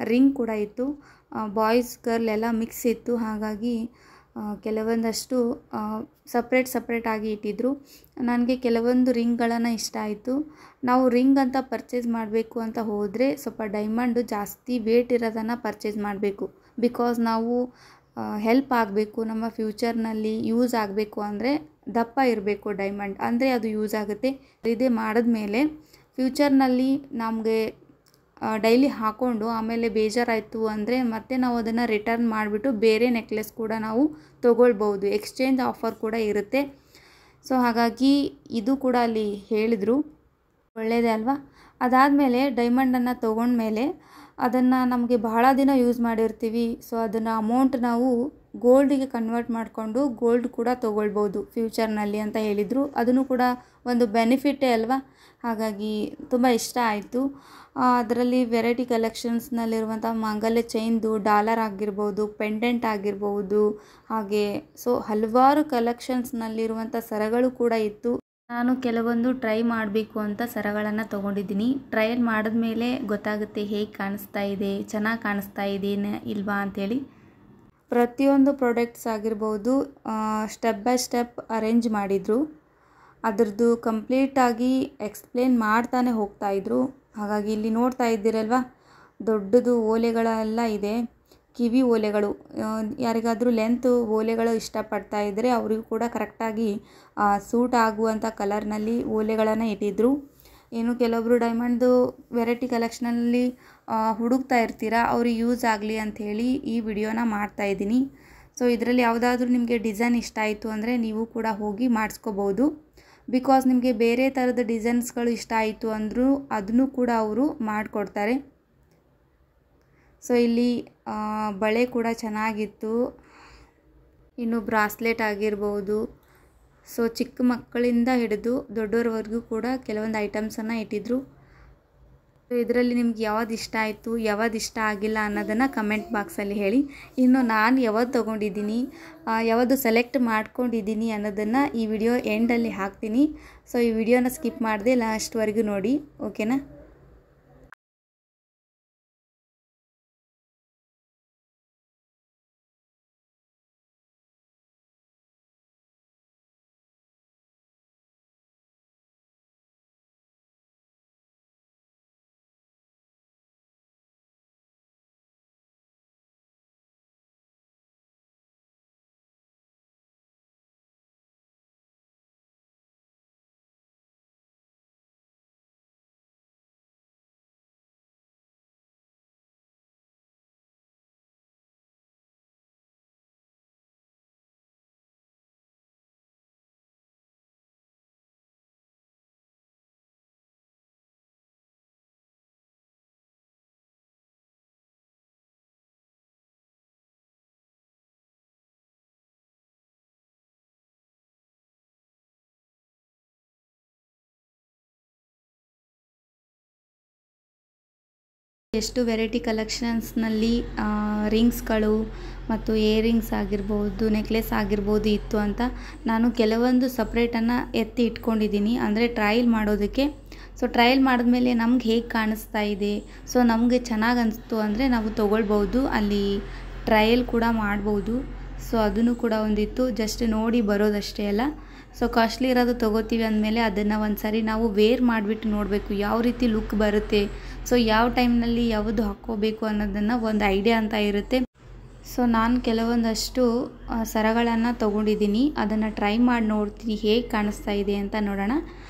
ರಿಂಗ್ ಕೂಡ ಇತ್ತು. ಬಾಯ್ಸ್ ಗರ್ಲ್ ಎಲ್ಲ ಮಿಕ್ಸ್ ಇತ್ತು. ಹಾಗಾಗಿ ಕೆಲವೊಂದಷ್ಟು ಸಪ್ರೇಟಾಗಿ ಇಟ್ಟಿದ್ದರು. ನನಗೆ ಕೆಲವೊಂದು ರಿಂಗ್ಗಳನ್ನು ಇಷ್ಟ ಆಯಿತು. ನಾವು ರಿಂಗ್ ಅಂತ ಪರ್ಚೇಸ್ ಮಾಡಬೇಕು ಅಂತ ಹೋದರೆ ಸ್ವಲ್ಪ ಡೈಮಂಡು ಜಾಸ್ತಿ ವೇಟ್ ಇರೋದನ್ನು ಪರ್ಚೇಸ್ ಮಾಡಬೇಕು. ಬಿಕಾಸ್ ನಾವು ಹೆಲ್ಪ್ ಆಗಬೇಕು, ನಮ್ಮ ಫ್ಯೂಚರ್ನಲ್ಲಿ ಯೂಸ್ ಆಗಬೇಕು ಅಂದರೆ ದಪ್ಪ ಇರಬೇಕು ಡೈಮಂಡ್, ಅಂದರೆ ಅದು ಯೂಸ್ ಆಗುತ್ತೆ. ಇದೇ ಮಾಡಿದ್ಮೇಲೆ ಫ್ಯೂಚರ್ನಲ್ಲಿ ನಮಗೆ ಡೈಲಿ ಹಾಕ್ಕೊಂಡು ಆಮೇಲೆ ಬೇಜಾರಾಯಿತು ಅಂದರೆ ಮತ್ತೆ ನಾವು ಅದನ್ನು ರಿಟರ್ನ್ ಮಾಡಿಬಿಟ್ಟು ಬೇರೆ ನೆಕ್ಲೆಸ್ ಕೂಡ ನಾವು ತೊಗೊಳ್ಬೋದು. ಎಕ್ಸ್ಚೇಂಜ್ ಆಫರ್ ಕೂಡ ಇರುತ್ತೆ. ಹಾಗಾಗಿ ಇದು ಕೂಡ ಅಲ್ಲಿ ಹೇಳಿದರು. ಒಳ್ಳೆಯದೇ ಅಲ್ವಾ? ಅದಾದಮೇಲೆ ಡೈಮಂಡನ್ನು ತೊಗೊಂಡ್ಮೇಲೆ ಅದನ್ನು ನಮಗೆ ಬಹಳ ದಿನ ಯೂಸ್ ಮಾಡಿರ್ತೀವಿ. ಅದನ್ನು ಅಮೌಂಟ್ ನಾವು ಗೋಲ್ಡಿಗೆ ಕನ್ವರ್ಟ್ ಮಾಡಿಕೊಂಡು ಗೋಲ್ಡ್ ಕೂಡ ತೊಗೊಳ್ಬೋದು ಫ್ಯೂಚರ್ನಲ್ಲಿ ಅಂತ ಹೇಳಿದರು. ಅದನ್ನು ಕೂಡ ಒಂದು ಬೆನಿಫಿಟ್ಟೇ ಅಲ್ವಾ? ಹಾಗಾಗಿ ತುಂಬ ಇಷ್ಟ ಆಯಿತು. ಅದರಲ್ಲಿ ವೆರೈಟಿ ಕಲೆಕ್ಷನ್ಸ್ನಲ್ಲಿರುವಂಥ ಮಾಂಗಲ್ಯ ಚೈನ್ದು ಡಾಲರ್ ಆಗಿರ್ಬೋದು, ಪೆಂಡೆಂಟ್ ಆಗಿರ್ಬೋದು, ಹಾಗೆ ಹಲವಾರು ಕಲೆಕ್ಷನ್ಸ್ನಲ್ಲಿರುವಂಥ ಸರಗಳು ಕೂಡ ಇತ್ತು. ನಾನು ಕೆಲವೊಂದು ಟ್ರೈ ಮಾಡಬೇಕು ಅಂತ ಸರಗಳನ್ನು ತೊಗೊಂಡಿದ್ದೀನಿ. ಟ್ರಯಲ್ ಮಾಡಿದ್ಮೇಲೆ ಗೊತ್ತಾಗುತ್ತೆ ಹೇಗೆ ಕಾಣಿಸ್ತಾ ಇದೆ, ಚೆನ್ನಾಗಿ ಕಾಣಿಸ್ತಾ ಇದೆಯೇ ಇಲ್ವಾ ಅಂಥೇಳಿ. ಪ್ರತಿಯೊಂದು ಪ್ರಾಡಕ್ಟ್ಸ್ ಆಗಿರ್ಬೋದು ಸ್ಟೆಪ್ ಬೈ ಸ್ಟೆಪ್ ಅರೇಂಜ್ ಮಾಡಿದರು. ಅದರದ್ದು ಕಂಪ್ಲೀಟಾಗಿ ಎಕ್ಸ್ಪ್ಲೇನ್ ಮಾಡ್ತಾನೆ ಹೋಗ್ತಾಯಿದ್ರು. ಹಾಗಾಗಿ ಇಲ್ಲಿ ನೋಡ್ತಾ ಇದ್ದೀರಲ್ವ, ದೊಡ್ಡದು ಓಲೆಗಳೆಲ್ಲ ಇದೆ, ಕಿವಿ ಓಲೆಗಳು. ಯಾರಿಗಾದರೂ ಲೆಂತ್ ಓಲೆಗಳು ಇಷ್ಟಪಡ್ತಾ ಇದ್ದರೆ ಅವರಿಗೂ ಕೂಡ ಕರೆಕ್ಟಾಗಿ ಸೂಟ್ ಆಗುವಂಥ ಕಲರ್ನಲ್ಲಿ ಓಲೆಗಳನ್ನು ಇಟ್ಟಿದ್ದರು. ಇನ್ನು ಕೆಲವೊಬ್ಬರು ಡೈಮಂಡ್ದು ವೆರೈಟಿ ಕಲೆಕ್ಷನಲ್ಲಿ ಹುಡುಕ್ತಾ ಇರ್ತೀರಾ, ಅವ್ರಿಗೆ ಯೂಸ್ ಆಗಲಿ ಅಂಥೇಳಿ ಈ ವಿಡಿಯೋನ ಮಾಡ್ತಾಯಿದ್ದೀನಿ. ಇದರಲ್ಲಿ ಯಾವುದಾದ್ರೂ ನಿಮಗೆ ಡಿಸೈನ್ ಇಷ್ಟ ಆಯಿತು ಅಂದರೆ ನೀವು ಕೂಡ ಹೋಗಿ ಮಾಡಿಸ್ಕೋಬೋದು. ಬಿಕಾಸ್ ನಿಮಗೆ ಬೇರೆ ಥರದ ಡಿಸೈನ್ಸ್ಗಳು ಇಷ್ಟ ಆಯಿತು ಅಂದರೂ ಅದನ್ನು ಕೂಡ ಅವರು ಮಾಡಿಕೊಡ್ತಾರೆ. ಇಲ್ಲಿ ಬಳೆ ಕೂಡ ಚೆನ್ನಾಗಿತ್ತು. ಇನ್ನು ಬ್ರಾಸ್ಲೆಟ್ ಆಗಿರ್ಬೋದು. ಚಿಕ್ಕ ಮಕ್ಕಳಿಂದ ಹಿಡಿದು ದೊಡ್ಡೋರವರೆಗೂ ಕೂಡ ಕೆಲವೊಂದು ಐಟಮ್ಸನ್ನು ಇಟ್ಟಿದ್ರು. ಇದರಲ್ಲಿ ನಿಮ್ಗೆ ಯಾವ್ದು ಇಷ್ಟ ಆಯಿತು, ಯಾವ್ದು ಇಷ್ಟ ಆಗಿಲ್ಲ ಅನ್ನೋದನ್ನು ಕಮೆಂಟ್ ಬಾಕ್ಸಲ್ಲಿ ಹೇಳಿ. ಇನ್ನು ನಾನು ಯಾವ್ದು ತೊಗೊಂಡಿದ್ದೀನಿ, ಯಾವುದು ಸೆಲೆಕ್ಟ್ ಮಾಡ್ಕೊಂಡಿದ್ದೀನಿ ಅನ್ನೋದನ್ನು ಈ ವಿಡಿಯೋ ಎಂಡಲ್ಲಿ ಹಾಕ್ತೀನಿ. ಈ ವಿಡಿಯೋನ ಸ್ಕಿಪ್ ಮಾಡದೆ ಲಾಸ್ಟ್ವರೆಗೂ ನೋಡಿ, ಓಕೆನಾ? ಎಷ್ಟು ವೆರೈಟಿ ಕಲೆಕ್ಷನ್ಸ್ನಲ್ಲಿ ರಿಂಗ್ಸ್ಗಳು ಮತ್ತು ಇಯರಿಂಗ್ಸ್ ಆಗಿರ್ಬೋದು, ನೆಕ್ಲೆಸ್ ಆಗಿರ್ಬೋದು ಇತ್ತು ಅಂತ ನಾನು ಕೆಲವೊಂದು ಸಪ್ರೇಟನ್ನು ಎತ್ತಿ ಇಟ್ಕೊಂಡಿದ್ದೀನಿ, ಅಂದರೆ ಟ್ರಯಲ್ ಮಾಡೋದಕ್ಕೆ. ಸೊ ಟ್ರಯಲ್ ಮಾಡಿದ್ಮೇಲೆ ನಮ್ಗೆ ಹೇಗೆ ಕಾಣಿಸ್ತಾ ಇದೆ, ಸೊ ನಮಗೆ ಚೆನ್ನಾಗಿ ಅನಿಸ್ತು ಅಂದರೆ ನಾವು ತೊಗೊಳ್ಬೋದು, ಅಲ್ಲಿ ಟ್ರಯಲ್ ಕೂಡ ಮಾಡ್ಬೋದು. ಸೊ ಅದನ್ನು ಕೂಡ ಒಂದಿತ್ತು, ಜಸ್ಟ್ ನೋಡಿ ಬರೋದಷ್ಟೇ ಅಲ್ಲ. ಸೊ ಕಾಸ್ಟ್ಲಿ ಇರೋದು ತೊಗೋತೀವಿ ಅಂದಮೇಲೆ ಅದನ್ನು ಒಂದು ಸಾರಿ ನಾವು ವೇರ್ ಮಾಡಿಬಿಟ್ಟು ನೋಡಬೇಕು ಯಾವ ರೀತಿ ಲುಕ್ ಬರುತ್ತೆ, ಸೊ ಯಾವ ಟೈಮ್ನಲ್ಲಿ ಯಾವುದು ಹಾಕ್ಕೋಬೇಕು ಅನ್ನೋದನ್ನು ಒಂದು ಐಡಿಯಾ ಅಂತ ಇರುತ್ತೆ. ಸೊ ನಾನು ಕೆಲವೊಂದಷ್ಟು ಸರಗಳನ್ನು ತೊಗೊಂಡಿದ್ದೀನಿ, ಅದನ್ನು ಟ್ರೈ ಮಾಡಿ ನೋಡ್ತೀನಿ ಹೇಗೆ ಕಾಣಿಸ್ತಾ ಇದೆ ಅಂತ ನೋಡೋಣ.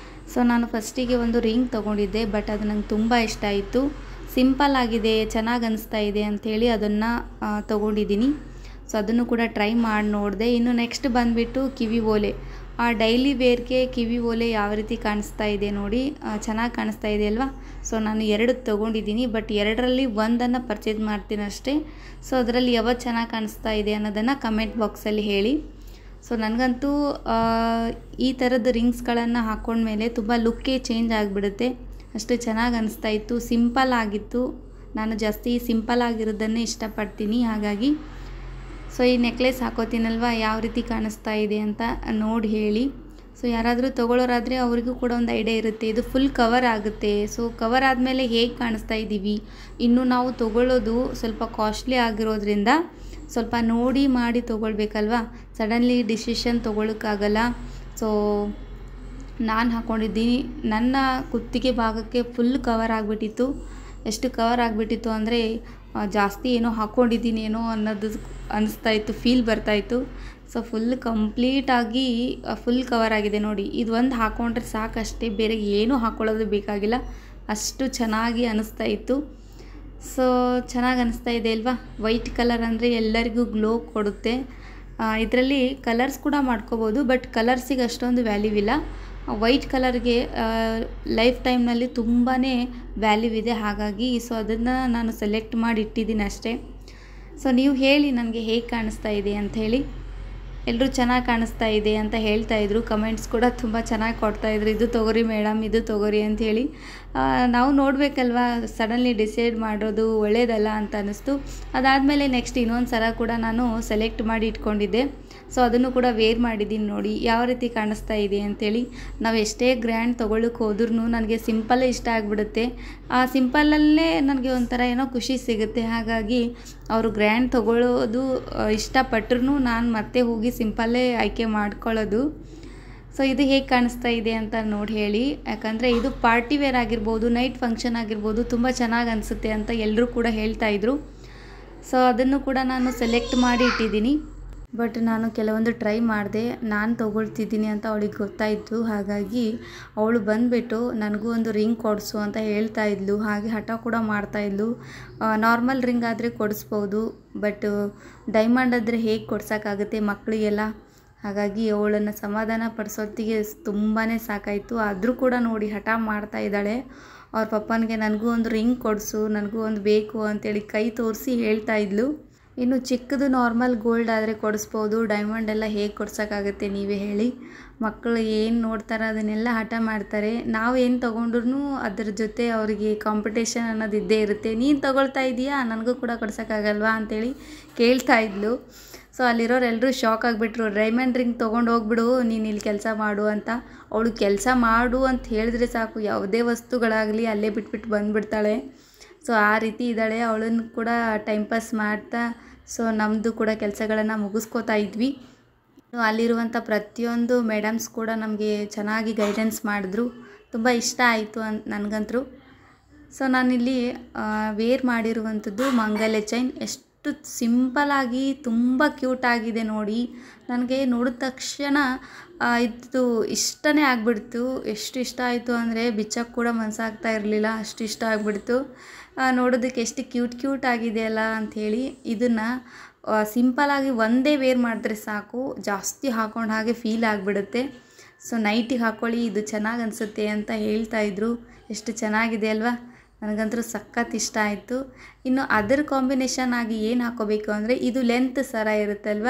ಸೊ ನಾನು ಫಸ್ಟಿಗೆ ಒಂದು ರಿಂಗ್ ತೊಗೊಂಡಿದ್ದೆ, ಬಟ್ ಅದು ನಂಗೆ ತುಂಬ ಇಷ್ಟ ಆಯಿತು, ಸಿಂಪಲ್ ಆಗಿದೆ, ಚೆನ್ನಾಗಿ ಅನಿಸ್ತಾ ಇದೆ ಅಂಥೇಳಿ ಅದನ್ನು ತೊಗೊಂಡಿದ್ದೀನಿ. ಸೊ ಅದನ್ನು ಕೂಡ ಟ್ರೈ ಮಾಡಿ ನೋಡಿದೆ. ಇನ್ನು ನೆಕ್ಸ್ಟ್ ಬಂದುಬಿಟ್ಟು ಕಿವಿ ಓಲೆ. ಡೈಲಿ ವೇರ್ಗೆ ಕಿವಿ ಓಲೆ ಯಾವ ರೀತಿ ಕಾಣಿಸ್ತಾ ಇದೆ ನೋಡಿ, ಚೆನ್ನಾಗಿ ಕಾಣಿಸ್ತಾ ಇದೆ ಅಲ್ವಾ. ಸೊ ನಾನು 2 ತೊಗೊಂಡಿದ್ದೀನಿ, ಬಟ್ 2ರಲ್ಲಿ ಒಂದನ್ನು ಪರ್ಚೇಸ್ ಮಾಡ್ತೀನಿ ಅಷ್ಟೇ. ಸೊ ಅದರಲ್ಲಿ ಯಾವತ್ತು ಚೆನ್ನಾಗಿ ಕಾಣಿಸ್ತಾ ಇದೆ ಅನ್ನೋದನ್ನು ಕಮೆಂಟ್ ಬಾಕ್ಸಲ್ಲಿ ಹೇಳಿ. ಸೊ ನನಗಂತೂ ಈ ಥರದ ರಿಂಗ್ಸ್ಗಳನ್ನು ಹಾಕ್ಕೊಂಡ್ಮೇಲೆ ತುಂಬ ಲುಕ್ಕೇ ಚೇಂಜ್ ಆಗಿಬಿಡುತ್ತೆ, ಅಷ್ಟು ಚೆನ್ನಾಗಿ ಅನಿಸ್ತಾ ಇತ್ತು, ಸಿಂಪಲ್ ಆಗಿತ್ತು. ನಾನು ಜಾಸ್ತಿ ಸಿಂಪಲ್ ಆಗಿರೋದನ್ನೇ ಇಷ್ಟಪಡ್ತೀನಿ, ಹಾಗಾಗಿ ಸೊ ಈ ನೆಕ್ಲೆಸ್ ಹಾಕೋತೀನಲ್ವ ಯಾವ ರೀತಿ ಕಾಣಿಸ್ತಾ ಇದೆ ಅಂತ ನೋಡಿ ಹೇಳಿ. ಸೊ ಯಾರಾದರೂ ತೊಗೊಳ್ಳೋರಾದರೆ ಅವರಿಗೂ ಕೂಡ ಒಂದು ಐಡಿಯಾ ಇರುತ್ತೆ, ಇದು ಫುಲ್ ಕವರ್ ಆಗುತ್ತೆ. ಸೊ ಕವರ್ ಆದಮೇಲೆ ಹೇಗೆ ಕಾಣಿಸ್ತಾ ಇದ್ದೀವಿ, ಇನ್ನು ನಾವು ತೊಗೊಳ್ಳೋದು ಸ್ವಲ್ಪ ಕಾಸ್ಟ್ಲಿ ಆಗಿರೋದ್ರಿಂದ ಸ್ವಲ್ಪ ನೋಡಿ ಮಾಡಿ ತೊಗೊಳ್ಬೇಕಲ್ವ, ಸಡನ್ಲಿ ಡಿಸಿಷನ್ ತೊಗೊಳಕ್ಕಾಗಲ್ಲ. ಸೊ ನಾನು ಹಾಕ್ಕೊಂಡಿದ್ದೀನಿ, ನನ್ನ ಕುತ್ತಿಗೆ ಭಾಗಕ್ಕೆ ಫುಲ್ ಕವರ್ ಆಗಿಬಿಟ್ಟಿತ್ತು. ಎಷ್ಟು ಕವರ್ ಆಗಿಬಿಟ್ಟಿತ್ತು ಅಂದರೆ ಜಾಸ್ತಿ ಏನೋ ಹಾಕ್ಕೊಂಡಿದ್ದೀನಿ ಏನೋ ಅನ್ನೋದು ಅನಿಸ್ತಾಯಿತ್ತು, ಫೀಲ್ ಬರ್ತಾಯಿತ್ತು. ಸೊ ಫುಲ್ ಕಂಪ್ಲೀಟಾಗಿ ಫುಲ್ ಕವರ್ ಆಗಿದೆ ನೋಡಿ. ಇದು ಒಂದು ಹಾಕ್ಕೊಂಡ್ರೆ ಸಾಕಷ್ಟೇ, ಬೇರೆ ಏನೂ ಹಾಕ್ಕೊಳ್ಳೋದು ಬೇಕಾಗಿಲ್ಲ, ಅಷ್ಟು ಚೆನ್ನಾಗಿ ಅನಿಸ್ತಾ ಇತ್ತು. ಸೊ ಚೆನ್ನಾಗಿ ಅನಿಸ್ತಾ ಇದೆ ಅಲ್ವಾ. ವೈಟ್ ಕಲರ್ ಅಂದರೆ ಎಲ್ಲರಿಗೂ ಗ್ಲೋ ಕೊಡುತ್ತೆ. ಇದರಲ್ಲಿ ಕಲರ್ಸ್ ಕೂಡ ಮಾಡ್ಕೋಬೋದು, ಬಟ್ ಕಲರ್ಸಿಗೆ ಅಷ್ಟೊಂದು ವ್ಯಾಲ್ಯೂ ಇಲ್ಲ. ವೈಟ್ ಕಲರ್ಗೆ ಲೈಫ್ ಟೈಮ್ನಲ್ಲಿ ತುಂಬಾ ವ್ಯಾಲ್ಯೂ ಇದೆ, ಹಾಗಾಗಿ ಸೊ ಅದನ್ನು ನಾನು ಸೆಲೆಕ್ಟ್ ಮಾಡಿ ಇಟ್ಟಿದ್ದೀನಿ ಅಷ್ಟೇ. ಸೊ ನೀವು ಹೇಳಿ ನನಗೆ ಹೇಗೆ ಕಾಣಿಸ್ತಾ ಇದೆ ಅಂಥೇಳಿ. ಎಲ್ಲರೂ ಚೆನ್ನಾಗಿ ಕಾಣಿಸ್ತಾ ಇದೆ ಅಂತ ಹೇಳ್ತಾಯಿದ್ರು, ಕಮೆಂಟ್ಸ್ ಕೂಡ ತುಂಬ ಚೆನ್ನಾಗಿ ಕೊಡ್ತಾಯಿದ್ರು, ಇದು ತೊಗೊರಿ ಮೇಡಮ್, ಇದು ತೊಗೊರಿ ಅಂಥೇಳಿ. ನಾವು ನೋಡಬೇಕಲ್ವ, ಸಡನ್ಲಿ ಡಿಸೈಡ್ ಮಾಡೋದು ಒಳ್ಳೆಯದಲ್ಲ ಅಂತ ಅನ್ನಿಸ್ತು. ಅದಾದಮೇಲೆ ನೆಕ್ಸ್ಟ್ ಇನ್ನೊಂದು ಸರ ಕೂಡ ನಾನು ಸೆಲೆಕ್ಟ್ ಮಾಡಿ ಇಟ್ಕೊಂಡಿದ್ದೆ. ಸೊ ಅದನ್ನು ಕೂಡ ವೇರ್ ಮಾಡಿದ್ದೀನಿ ನೋಡಿ ಯಾವ ರೀತಿ ಕಾಣಿಸ್ತಾ ಇದೆ ಅಂಥೇಳಿ. ನಾವು ಎಷ್ಟೇ ಗ್ರ್ಯಾಂಡ್ ತೊಗೊಳ್ಳೋಕೆ ಹೋದ್ರೂ ನನಗೆ ಸಿಂಪಲ್ಲೇ ಇಷ್ಟ ಆಗಿಬಿಡುತ್ತೆ. ಆ ಸಿಂಪಲ್ಲಲ್ಲೇ ನನಗೆ ಒಂಥರ ಏನೋ ಖುಷಿ ಸಿಗುತ್ತೆ, ಹಾಗಾಗಿ ಅವರು ಗ್ರ್ಯಾಂಡ್ ತೊಗೊಳ್ಳೋದು ಇಷ್ಟಪಟ್ಟರು ನಾನು ಮತ್ತೆ ಹೋಗಿ ಸಿಂಪಲ್ಲೇ ಆಯ್ಕೆ ಮಾಡ್ಕೊಳ್ಳೋದು. ಸೊ ಇದು ಹೇಗೆ ಕಾಣಿಸ್ತಾ ಇದೆ ಅಂತ ನೋಡಿ ಹೇಳಿ, ಯಾಕಂದರೆ ಇದು ಪಾರ್ಟಿ ವೇರ್ ಆಗಿರ್ಬೋದು, ನೈಟ್ ಫಂಕ್ಷನ್ ಆಗಿರ್ಬೋದು, ತುಂಬ ಚೆನ್ನಾಗಿ ಅನಿಸುತ್ತೆ ಅಂತ ಎಲ್ಲರೂ ಕೂಡ ಹೇಳ್ತಾಯಿದ್ರು. ಸೊ ಅದನ್ನು ಕೂಡ ನಾನು ಸೆಲೆಕ್ಟ್ ಮಾಡಿ ಇಟ್ಟಿದ್ದೀನಿ. ಬಟ್ ನಾನು ಕೆಲವೊಂದು ಟ್ರೈ ಮಾಡಿದೆ, ನಾನು ತೊಗೊಳ್ತಿದ್ದೀನಿ ಅಂತ ಅವಳಿಗೆ ಗೊತ್ತಾಯಿತು, ಹಾಗಾಗಿ ಅವಳು ಬಂದುಬಿಟ್ಟು ನನಗೂ ಒಂದು ರಿಂಗ್ ಕೊಡಿಸು ಅಂತ ಹೇಳ್ತಾ ಇದ್ಲು, ಹಾಗೆ ಹಠ ಕೂಡ ಮಾಡ್ತಾಯಿದ್ಲು. ನಾರ್ಮಲ್ ರಿಂಗ್ ಆದರೆ ಕೊಡಿಸ್ಬೋದು, ಬಟ್ ಡೈಮಂಡ್ ಆದರೆ ಹೇಗೆ ಕೊಡ್ಸೋಕ್ಕಾಗುತ್ತೆ ಮಕ್ಕಳಿಗೆಲ್ಲ, ಹಾಗಾಗಿ ಅವಳನ್ನು ಸಮಾಧಾನ ಪಡಿಸೋತ್ತಿಗೆ ತುಂಬಾ ಸಾಕಾಯಿತು. ಆದರೂ ಕೂಡ ನೋಡಿ ಹಠ ಮಾಡ್ತಾ ಇದ್ದಾಳೆ. ಅವ್ರ ಪಪ್ಪನಿಗೆ ನನಗೂ ಒಂದು ರಿಂಗ್ ಕೊಡಿಸು, ನನಗೂ ಒಂದು ಬೇಕು ಅಂತೇಳಿ ಕೈ ತೋರಿಸಿ ಹೇಳ್ತಾ ಇದ್ಲು. ಇನ್ನು ಚಿಕ್ಕದು ನಾರ್ಮಲ್ ಗೋಲ್ಡ್ ಆದರೆ ಕೊಡಿಸ್ಬೋದು, ಡೈಮಂಡ್ ಎಲ್ಲ ಹೇಗೆ ಕೊಡ್ಸೋಕ್ಕಾಗುತ್ತೆ ನೀವೇ ಹೇಳಿ. ಮಕ್ಕಳು ಏನು ನೋಡ್ತಾರೆ ಅದನ್ನೆಲ್ಲ ಹಠ ಮಾಡ್ತಾರೆ. ನಾವು ಏನು ತೊಗೊಂಡ್ರೂ ಅದ್ರ ಜೊತೆ ಅವರಿಗೆ ಕಾಂಪಿಟೇಷನ್ ಅನ್ನೋದು ಇದ್ದೇ ಇರುತ್ತೆ. ನೀನು ತೊಗೊಳ್ತಾ ಇದೀಯಾ, ನನಗೂ ಕೂಡ ಕೊಡ್ಸೋಕ್ಕಾಗಲ್ವಾ ಅಂತೇಳಿ ಕೇಳ್ತಾ ಇದ್ಲು. ಸೊ ಅಲ್ಲಿರೋರೆಲ್ಲರೂ ಶಾಕ್ ಆಗಿಬಿಟ್ರು, ಡೈಮಂಡ್ ರಿಂಗ್ ತೊಗೊಂಡು ಹೋಗ್ಬಿಡು, ನೀನು ಇಲ್ಲಿ ಕೆಲಸ ಮಾಡು ಅಂತ. ಅವಳು ಕೆಲಸ ಮಾಡು ಅಂತ ಹೇಳಿದ್ರೆ ಸಾಕು, ಯಾವುದೇ ವಸ್ತುಗಳಾಗಲಿ ಅಲ್ಲೇ ಬಿಟ್ಬಿಟ್ಟು ಬಂದುಬಿಡ್ತಾಳೆ. ಸೊ ಆ ರೀತಿ ಇದ್ದಾಳೆ. ಅವಳನ್ನು ಕೂಡ ಟೈಮ್ ಪಾಸ್ ಮಾಡ್ತಾ ಸೊ ನಮ್ಮದು ಕೂಡ ಕೆಲಸಗಳನ್ನು ಮುಗಿಸ್ಕೋತಾ ಇದ್ವಿ. ಅಲ್ಲಿರುವಂಥ ಪ್ರತಿಯೊಂದು ಮೇಡಮ್ಸ್ ಕೂಡ ನಮಗೆ ಚೆನ್ನಾಗಿ ಗೈಡೆನ್ಸ್ ಮಾಡಿದ್ರು, ತುಂಬ ಇಷ್ಟ ಆಯಿತು ನನಗಂತರೂ. ಸೊ ನಾನಿಲ್ಲಿ ವೇರ್ ಮಾಡಿರುವಂಥದ್ದು ಮಂಗಲ್ಯ ಚೈನ್, ಎಷ್ಟು ಸಿಂಪಲಾಗಿ ತುಂಬ ಕ್ಯೂಟಾಗಿದೆ ನೋಡಿ. ನನಗೆ ನೋಡಿದ ತಕ್ಷಣ ಇದು ಇಷ್ಟನೇ ಆಗಿಬಿಡ್ತು. ಎಷ್ಟು ಇಷ್ಟ ಆಯಿತು ಅಂದರೆ ಬಿಚ್ಚಕ್ಕೆ ಕೂಡ ಮನಸ್ಸಾಗ್ತಾ ಇರಲಿಲ್ಲ, ಅಷ್ಟು ಇಷ್ಟ ಆಗಿಬಿಡ್ತು. ನೋಡೋದಕ್ಕೆ ಎಷ್ಟು ಕ್ಯೂಟ್ ಆಗಿದೆಯಲ್ಲ ಅಂಥೇಳಿ. ಇದನ್ನು ಸಿಂಪಲಾಗಿ ಒಂದೇ ವೇರ್ ಮಾಡಿದ್ರೆ ಸಾಕು, ಜಾಸ್ತಿ ಹಾಕ್ಕೊಂಡು ಹಾಗೆ ಫೀಲ್ ಆಗಿಬಿಡುತ್ತೆ. ಸೊ ನೈಟಿಗೆ ಹಾಕ್ಕೊಳ್ಳಿ, ಇದು ಚೆನ್ನಾಗಿ ಅನಿಸುತ್ತೆ ಅಂತ ಹೇಳ್ತಾಯಿದ್ರು. ಎಷ್ಟು ಚೆನ್ನಾಗಿದೆ ಅಲ್ವಾ. ನನಗಂತೂ ಸಖತ್ ಇಷ್ಟ ಆಯಿತು. ಇನ್ನು ಅದರ ಕಾಂಬಿನೇಷನ್ ಆಗಿ ಏನು ಹಾಕೋಬೇಕು ಅಂದರೆ ಇದು ಲೆಂತ್ ಸರ ಇರುತ್ತಲ್ವ,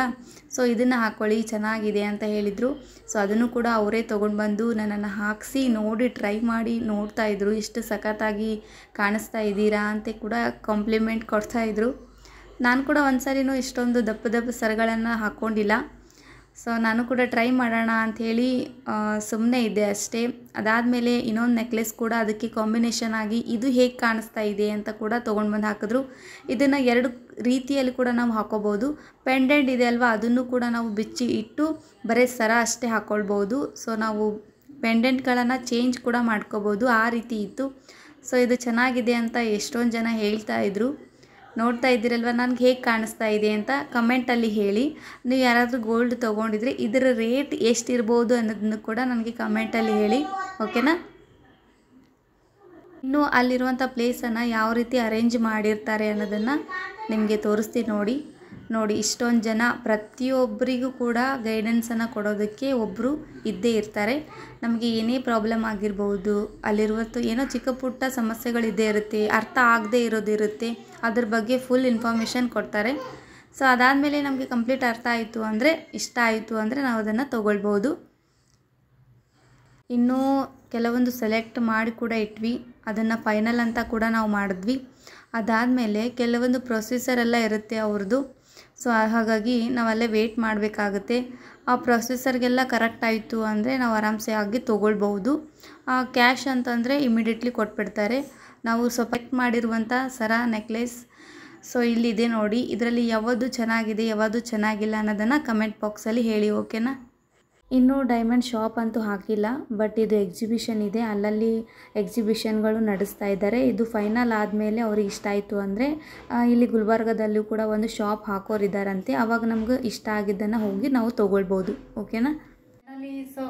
ಸೊ ಇದನ್ನು ಹಾಕ್ಕೊಳ್ಳಿ ಚೆನ್ನಾಗಿದೆ ಅಂತ ಹೇಳಿದರು. ಸೊ ಅದನ್ನು ಕೂಡ ಅವರೇ ತೊಗೊಂಡು ಬಂದು ನನ್ನನ್ನು ಹಾಕಿಸಿ ನೋಡಿ ಟ್ರೈ ಮಾಡಿ ನೋಡ್ತಾಯಿದ್ರು, ಇಷ್ಟು ಸಖತ್ತಾಗಿ ಕಾಣಿಸ್ತಾ ಇದ್ದೀರಾ ಅಂತ ಕೂಡ ಕಾಂಪ್ಲಿಮೆಂಟ್ ಕೊಡ್ತಾಯಿದ್ರು. ನಾನು ಕೂಡ ಒಂದು ಸಾರಿನೂ ಇಷ್ಟೊಂದು ದಪ್ಪ ದಪ್ಪ ಸರಗಳನ್ನು ಹಾಕ್ಕೊಂಡಿಲ್ಲ. ಸೊ ನಾನು ಕೂಡ ಟ್ರೈ ಮಾಡೋಣ ಅಂಥೇಳಿ ಸುಮ್ಮನೆ ಇದ್ದೆ ಅಷ್ಟೇ. ಅದಾದಮೇಲೆ ಇನ್ನೊಂದು ನೆಕ್ಲೆಸ್ ಕೂಡ ಅದಕ್ಕೆ ಕಾಂಬಿನೇಷನ್ ಆಗಿ ಇದು ಹೇಗೆ ಕಾಣಿಸ್ತಾ ಇದೆ ಅಂತ ಕೂಡ ತೊಗೊಂಡು ಬಂದು ಹಾಕಿದ್ರು. ಇದನ್ನು 2 ರೀತಿಯಲ್ಲಿ ಕೂಡ ನಾವು ಹಾಕೋಬೋದು. ಪೆಂಡೆಂಟ್ ಇದೆ ಅಲ್ವಾ, ಅದನ್ನು ಕೂಡ ನಾವು ಬಿಚ್ಚಿ ಇಟ್ಟು ಬರೀ ಸರ ಅಷ್ಟೇ ಹಾಕ್ಕೊಳ್ಬೋದು. ಸೊ ನಾವು ಪೆಂಡೆಂಟ್ಗಳನ್ನು ಚೇಂಜ್ ಕೂಡ ಮಾಡ್ಕೋಬೋದು, ಆ ರೀತಿ ಇತ್ತು. ಸೊ ಇದು ಚೆನ್ನಾಗಿದೆ ಅಂತ ಎಷ್ಟೊಂದು ಜನ ಹೇಳ್ತಾ ಇದ್ರು. ನೋಡ್ತಾ ಇದ್ದೀರಲ್ವ ನನಗೆ ಹೇಗೆ ಕಾಣಿಸ್ತಾ ಇದೆ ಅಂತ ಕಮೆಂಟಲ್ಲಿ ಹೇಳಿ. ನೀವು ಯಾರಾದರೂ ಗೋಲ್ಡ್ ತೊಗೊಂಡಿದ್ರೆ ಇದರ ರೇಟ್ ಎಷ್ಟಿರ್ಬೋದು ಅನ್ನೋದನ್ನು ಕೂಡ ನನಗೆ ಕಮೆಂಟಲ್ಲಿ ಹೇಳಿ, ಓಕೆನಾ. ಇನ್ನು ಅಲ್ಲಿರುವಂಥ ಪ್ಲೇಸನ್ನು ಯಾವ ರೀತಿ ಅರೇಂಜ್ ಮಾಡಿರ್ತಾರೆ ಅನ್ನೋದನ್ನು ನಿಮಗೆ ತೋರಿಸ್ತೀನಿ ನೋಡಿ. ಇಷ್ಟೊಂದು ಜನ ಪ್ರತಿಯೊಬ್ಬರಿಗೂ ಕೂಡ ಗೈಡೆನ್ಸನ್ನು ಕೊಡೋದಕ್ಕೆ ಒಬ್ಬರು ಇದ್ದೇ ಇರ್ತಾರೆ. ನಮಗೆ ಏನೇ ಪ್ರಾಬ್ಲಮ್ ಆಗಿರ್ಬೋದು, ಅಲ್ಲಿರುವಂಥ ಏನೋ ಚಿಕ್ಕ ಪುಟ್ಟ ಸಮಸ್ಯೆಗಳಿದ್ದೇ ಇರುತ್ತೆ, ಅರ್ಥ ಆಗದೇ ಇರೋದಿರುತ್ತೆ, ಅದ್ರ ಬಗ್ಗೆ ಫುಲ್ ಇನ್ಫಾರ್ಮೇಷನ್ ಕೊಡ್ತಾರೆ. ಸೊ ಅದಾದಮೇಲೆ ನಮಗೆ ಕಂಪ್ಲೀಟ್ ಅರ್ಥ ಆಯಿತು ಅಂದರೆ, ಇಷ್ಟ ಆಯಿತು ಅಂದರೆ ನಾವು ಅದನ್ನು ತೊಗೊಳ್ಬೋದು. ಇನ್ನೂ ಕೆಲವೊಂದು ಸೆಲೆಕ್ಟ್ ಮಾಡಿ ಕೂಡ ಇಟ್ವಿ, ಅದನ್ನು ಫೈನಲ್ ಅಂತ ಕೂಡ ನಾವು ಮಾಡಿದ್ವಿ. ಅದಾದಮೇಲೆ ಕೆಲವೊಂದು ಪ್ರೊಸೀಸರೆಲ್ಲ ಇರುತ್ತೆ ಅವ್ರದ್ದು. ಸೊ ಹಾಗಾಗಿ ನಾವಲ್ಲೇ ವೆಯ್ಟ್ ಮಾಡಬೇಕಾಗುತ್ತೆ. ಆ ಪ್ರೊಸೆಸರ್ಗೆಲ್ಲ ಕರೆಕ್ಟ್ ಆಯಿತು ಅಂದರೆ ನಾವು ಆರಾಮ್ಸೆ ಆಗಿ ತೊಗೊಳ್ಬೋದು. ಕ್ಯಾಶ್ ಅಂತಂದರೆ ಇಮಿಡಿಯೇಟ್ಲಿ ಕೊಟ್ಬಿಡ್ತಾರೆ. ನಾವು ಸೆಲೆಕ್ಟ್ ಮಾಡಿರುವಂಥ ಸರ ನೆಕ್ಲೆಸ್ ಸೊ ಇಲ್ಲಿದೆ ನೋಡಿ. ಇದರಲ್ಲಿ ಯಾವುದು ಚೆನ್ನಾಗಿದೆ ಯಾವುದು ಚೆನ್ನಾಗಿಲ್ಲ ಅನ್ನೋದನ್ನು ಕಮೆಂಟ್ ಬಾಕ್ಸಲ್ಲಿ ಹೇಳಿ, ಓಕೆನಾ. ಇನ್ನೂ ಡೈಮಂಡ್ ಶಾಪ್ ಅಂತೂ ಹಾಕಿಲ್ಲ, ಬಟ್ ಇದು ಎಕ್ಸಿಬಿಷನ್ ಇದೆ, ಅಲ್ಲಲ್ಲಿ ಎಕ್ಸಿಬಿಷನ್ಗಳು ನಡೆಸ್ತಾ ಇದ್ದಾರೆ. ಇದು ಫೈನಲ್ ಆದಮೇಲೆ ಅವ್ರಿಗೆ ಇಷ್ಟ ಆಯಿತು ಅಂದರೆ ಇಲ್ಲಿ ಗುಲ್ಬರ್ಗದಲ್ಲೂ ಕೂಡ ಒಂದು ಶಾಪ್ ಹಾಕೋರಿದ್ದಾರಂತೆ. ಆವಾಗ ನಮ್ಗೆ ಇಷ್ಟ ಆಗಿದ್ದನ್ನು ಹೋಗಿ ನಾವು ತೊಗೊಳ್ಬೋದು, ಓಕೆನಾ. ಅಲ್ಲಿ ಸೊ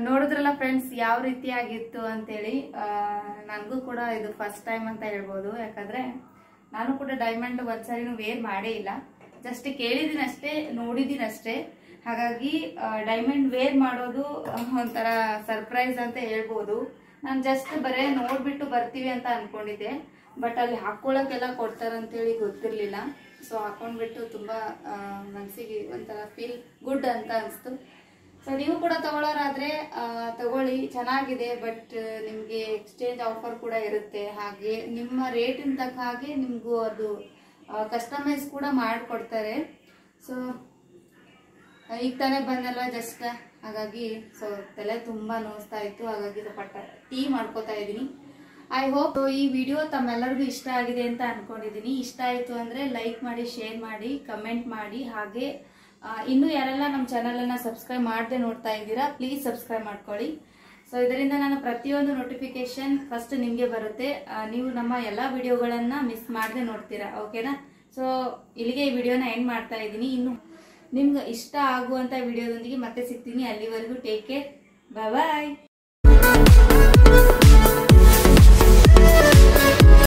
ನೋಡಿದ್ರಲ್ಲ ಫ್ರೆಂಡ್ಸ್ ಯಾವ ರೀತಿಯಾಗಿತ್ತು ಅಂತೇಳಿ. ನನಗೂ ಕೂಡ ಇದು ಫಸ್ಟ್ ಟೈಮ್ ಅಂತ ಹೇಳ್ಬೋದು, ಯಾಕಂದರೆ ನಾನು ಕೂಡ ಡೈಮಂಡ್ ಒಂದ್ಸರಿನೂ ವೇರ್ ಮಾಡೇ ಇಲ್ಲ. ಜಸ್ಟ್ ಕೇಳಿದ್ದೀನಿ ಅಷ್ಟೇ, ನೋಡಿದ್ದೀನಿ ಅಷ್ಟೇ. ಹಾಗಾಗಿ ಡೈಮಂಡ್ ವೇರ್ ಮಾಡೋದು ಒಂಥರ ಸರ್ಪ್ರೈಸ್ ಅಂತ ಹೇಳ್ಬೋದು. ನಾನು ಜಸ್ಟ್ ಬರೇ ನೋಡ್ಬಿಟ್ಟು ಬರ್ತೀವಿ ಅಂತ ಅನ್ಕೊಂಡಿದ್ದೆ, ಬಟ್ ಅಲ್ಲಿ ಹಾಕ್ಕೊಳ್ಳೋಕೆಲ್ಲ ಕೊಡ್ತಾರಂತೇಳಿ ಗೊತ್ತಿರಲಿಲ್ಲ. ಸೊ ಹಾಕೊಂಡ್ಬಿಟ್ಟು ತುಂಬ ಮನಸ್ಸಿಗೆ ಒಂಥರ ಫೀಲ್ ಗುಡ್ ಅಂತ ಅನಿಸ್ತು. ಸೊ ನೀವು ಕೂಡ ತಗೊಳ್ಳೋರಾದರೆ ತಗೊಳ್ಳಿ, ಚೆನ್ನಾಗಿದೆ. ಬಟ್ ನಿಮಗೆ ಎಕ್ಸ್ಚೇಂಜ್ ಆಫರ್ ಕೂಡ ಇರುತ್ತೆ. ಹಾಗೆ ನಿಮ್ಮ ರೇಟಿನ ತಕ್ಕ ಹಾಗೆ ನಿಮಗೂ ಅದು ಕಸ್ಟಮೈಸ್ ಕೂಡ ಮಾಡಿಕೊಡ್ತಾರೆ. ಸೊ ಈಗ ತಾನೇ ಬಂದಲ್ವ ಜಸ್ಟ್, ಹಾಗಾಗಿ ಸೊ ತಲೆ ತುಂಬ ನೋಸ್ತಾ ಇತ್ತು. ಹಾಗಾಗಿ ಸ್ವಲ್ಪ ಟೀ ಮಾಡ್ಕೋತಾ ಇದ್ದೀನಿ. ಐ ಹೋಪ್ ಈ ವಿಡಿಯೋ ತಮ್ಮೆಲ್ಲರಿಗೂ ಇಷ್ಟ ಆಗಿದೆ ಅಂತ ಅನ್ಕೊಂಡಿದ್ದೀನಿ. ಇಷ್ಟ ಆಯಿತು ಅಂದರೆ ಲೈಕ್ ಮಾಡಿ, ಶೇರ್ ಮಾಡಿ, ಕಮೆಂಟ್ ಮಾಡಿ. ಹಾಗೆ ಇನ್ನೂ ಯಾರೆಲ್ಲ ನಮ್ಮ ಚಾನಲನ್ನು ಸಬ್ಸ್ಕ್ರೈಬ್ ಮಾಡದೆ ನೋಡ್ತಾ ಇದ್ದೀರಾ, ಪ್ಲೀಸ್ ಸಬ್ಸ್ಕ್ರೈಬ್ ಮಾಡ್ಕೊಳ್ಳಿ. ಸೊ ಇದರಿಂದ ನಾನು ಪ್ರತಿಯೊಂದು ನೋಟಿಫಿಕೇಶನ್ ಫಸ್ಟ್ ನಿಮಗೆ ಬರುತ್ತೆ. ನೀವು ನಮ್ಮ ಎಲ್ಲ ವಿಡಿಯೋಗಳನ್ನು ಮಿಸ್ ಮಾಡದೆ ನೋಡ್ತೀರಾ, ಓಕೆನಾ. ಸೊ ಇಲ್ಲಿಗೆ ಈ ವಿಡಿಯೋನ ಎಂಡ್ ಮಾಡ್ತಾ ಇದ್ದೀನಿ. ಇನ್ನು ನಿಮ್ಗೆ ಇಷ್ಟ ಆಗುವಂಥ ವಿಡಿಯೋದೊಂದಿಗೆ ಮತ್ತೆ ಸಿಗ್ತೀನಿ. ಅಲ್ಲಿವರೆಗೂ ಟೇಕ್ ಕೇರ್, ಬಾಯ್ ಬಾಯ್.